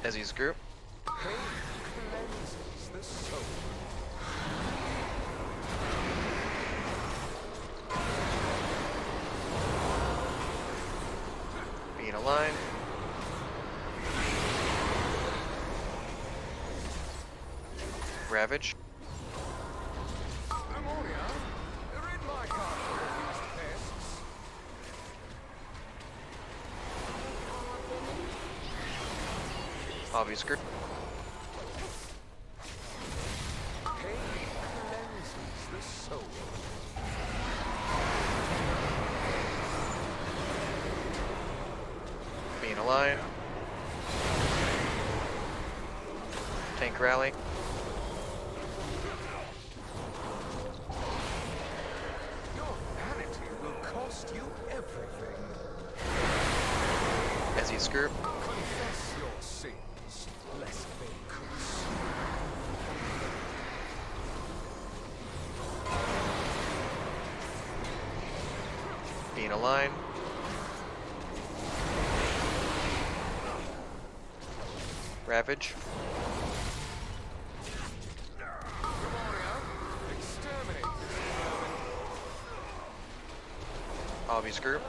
Speaker 3: As he's group.
Speaker 4: Pain cleanses the soul.
Speaker 3: Being aligned. Ravage.
Speaker 4: Nathria, rid my castle of these pests.
Speaker 3: Obvious group.
Speaker 4: Pain cleanses the soul.
Speaker 3: Being aligned. Tank rally.
Speaker 4: Your vanity will cost you everything.
Speaker 3: As he's group.
Speaker 4: Confess your sins, lest they curse.
Speaker 3: Being aligned. Ravage.
Speaker 4: Exterminate this vermin.
Speaker 3: Obvious group.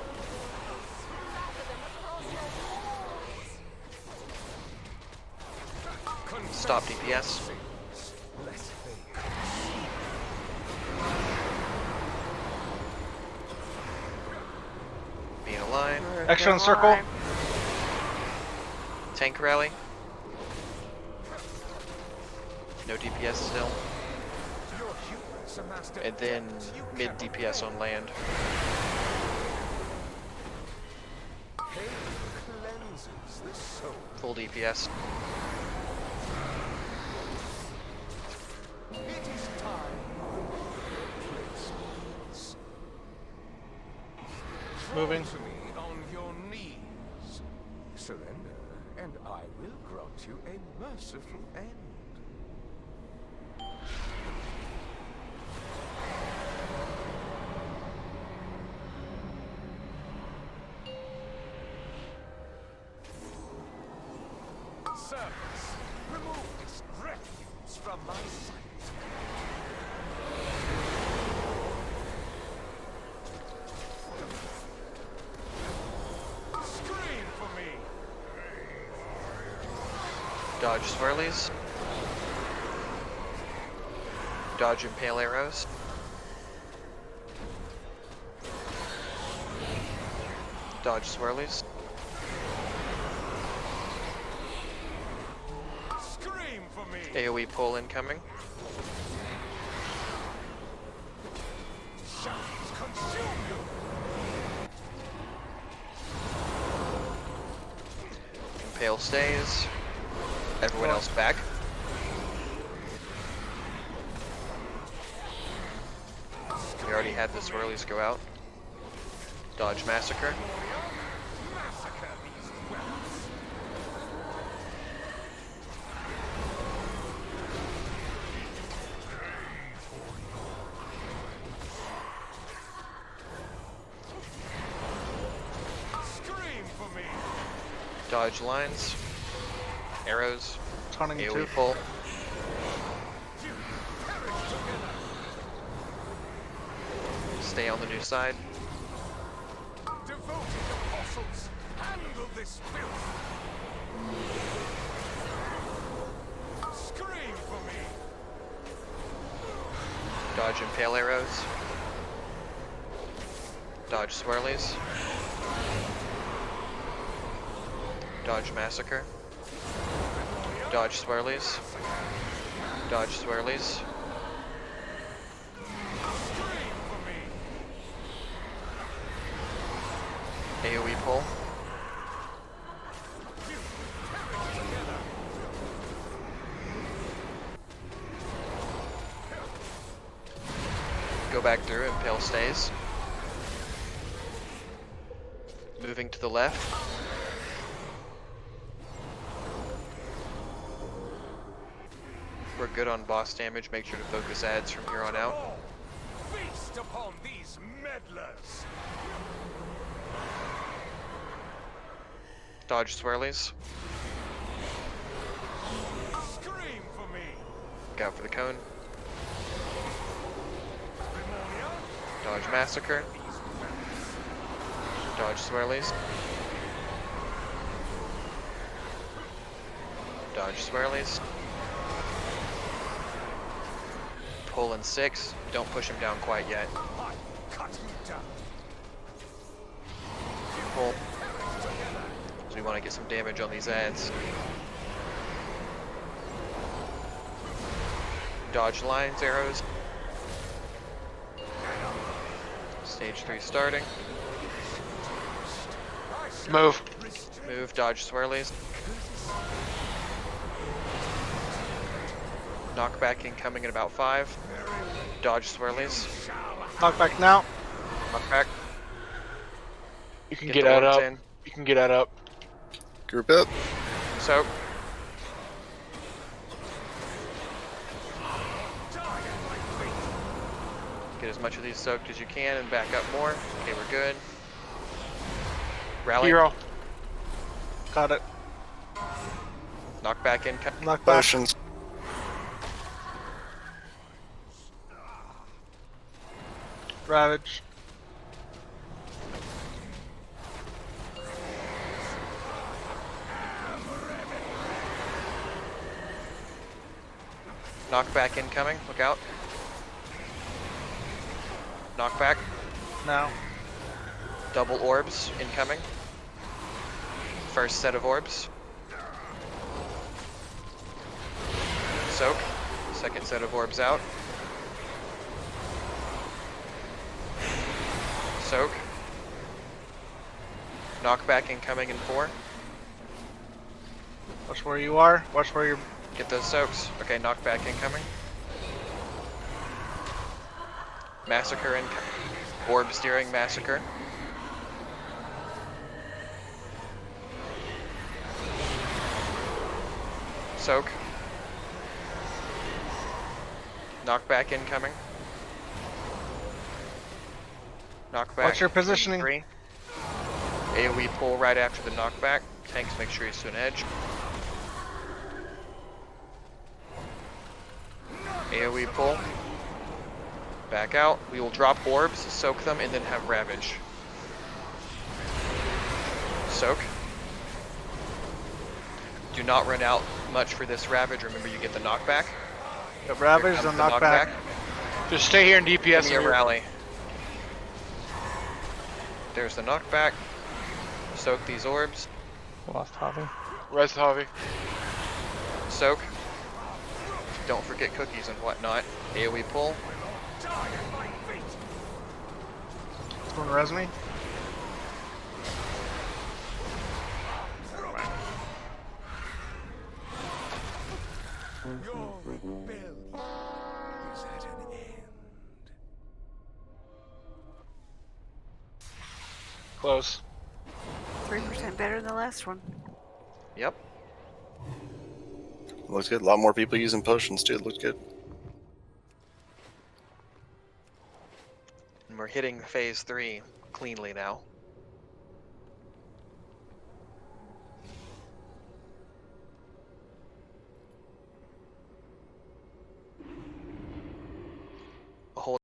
Speaker 3: Stop DPS.
Speaker 4: Lest they
Speaker 3: Being aligned.
Speaker 10: Extra in circle.
Speaker 3: Tank rally. No DPS still.
Speaker 4: Your hubris, a master
Speaker 3: And then
Speaker 4: debt you
Speaker 3: mid
Speaker 4: cannot
Speaker 3: DPS
Speaker 4: pay.
Speaker 3: on land.
Speaker 4: Pain cleanses the soul.
Speaker 3: Full DPS.
Speaker 4: It is time for replacements.
Speaker 10: Moving.
Speaker 4: Fall to me on your knees. Surrender, and I will grant you a merciful end. Servants, remove this refuse from my sight. Scream for me!
Speaker 3: Dodge swirlies. Dodge impale arrows. Dodge swirlies.
Speaker 4: Scream for me!
Speaker 3: AoE pull incoming.
Speaker 4: Shadows consume you!
Speaker 3: Impale stays. Everyone else back. We already had the swirlies go out. Dodge massacre.
Speaker 4: Massacre these dwellers! Scream for me!
Speaker 3: Dodge lines. Arrows.
Speaker 10: Turning
Speaker 3: AoE
Speaker 10: two.
Speaker 3: pull.
Speaker 4: You perish together!
Speaker 3: Stay on the new side.
Speaker 4: Devoted apostles, handle this filth! Scream for me!
Speaker 3: Dodge impale arrows. Dodge swirlies. Dodge massacre. Dodge swirlies. Dodge swirlies.
Speaker 4: Scream for me!
Speaker 3: AoE pull.
Speaker 4: You perish together!
Speaker 3: Go back through, impale stays. Moving to the left. We're good on boss damage. Make sure to focus ads from here on out.
Speaker 4: Feast upon these meddlers!
Speaker 3: Dodge swirlies.
Speaker 4: Scream for me.
Speaker 3: Look out for the cone. Dodge massacre. Dodge swirlies. Dodge swirlies. Pull in 6. Don't push him down quite yet. Pull. So we want to get some damage on these ads. Dodge lines, arrows. Stage 3 starting.
Speaker 5: Move.
Speaker 3: Move, dodge swirlies. Knockback incoming in about 5. Dodge swirlies.
Speaker 10: Knockback now.
Speaker 3: Knockback.
Speaker 5: You can
Speaker 3: Get
Speaker 5: get
Speaker 3: the
Speaker 5: that
Speaker 3: orbs
Speaker 5: up.
Speaker 3: in.
Speaker 5: You can get that up.
Speaker 9: Group up.
Speaker 3: Soak. Get as much of these soaked as you can and back up more. Okay, we're good. Rally.
Speaker 5: Hero.
Speaker 10: Got it.
Speaker 3: Knockback in.
Speaker 10: Knockback.
Speaker 9: Potions.
Speaker 10: Ravage.
Speaker 3: Knockback incoming. Look out. Knockback.
Speaker 10: Now.
Speaker 3: Double orbs incoming. First set of orbs. Soak. Second set of orbs out. Soak. Knockback incoming in 4.
Speaker 10: Watch where you are. Watch where you're.
Speaker 3: Get those soaks. Okay, knockback incoming. Massacre incoming. Orb steering massacre. Soak. Knockback incoming. Knockback.
Speaker 10: Watch your positioning.
Speaker 3: 3. AoE pull right after the knockback. Tanks, make sure he's to an edge. AoE pull. Back out. We will drop orbs, soak them, and then have Ravage. Soak. Do not run out much for this Ravage. Remember, you get the knockback.
Speaker 10: The Ravage and knockback.
Speaker 5: Just stay here and DPS.
Speaker 3: Give me a rally. There's the knockback. Soak these orbs.
Speaker 6: Lost Javi.
Speaker 5: Res Javi.
Speaker 3: Soak. Don't forget cookies and whatnot. AoE pull.
Speaker 10: Someone res me.
Speaker 4: Your rebellion is at an end.
Speaker 5: Close.
Speaker 8: 3% better than the last one.
Speaker 3: Yep.
Speaker 9: Looks good. A lot more people using potions too. Looks good.
Speaker 3: And we're hitting phase 3 cleanly now.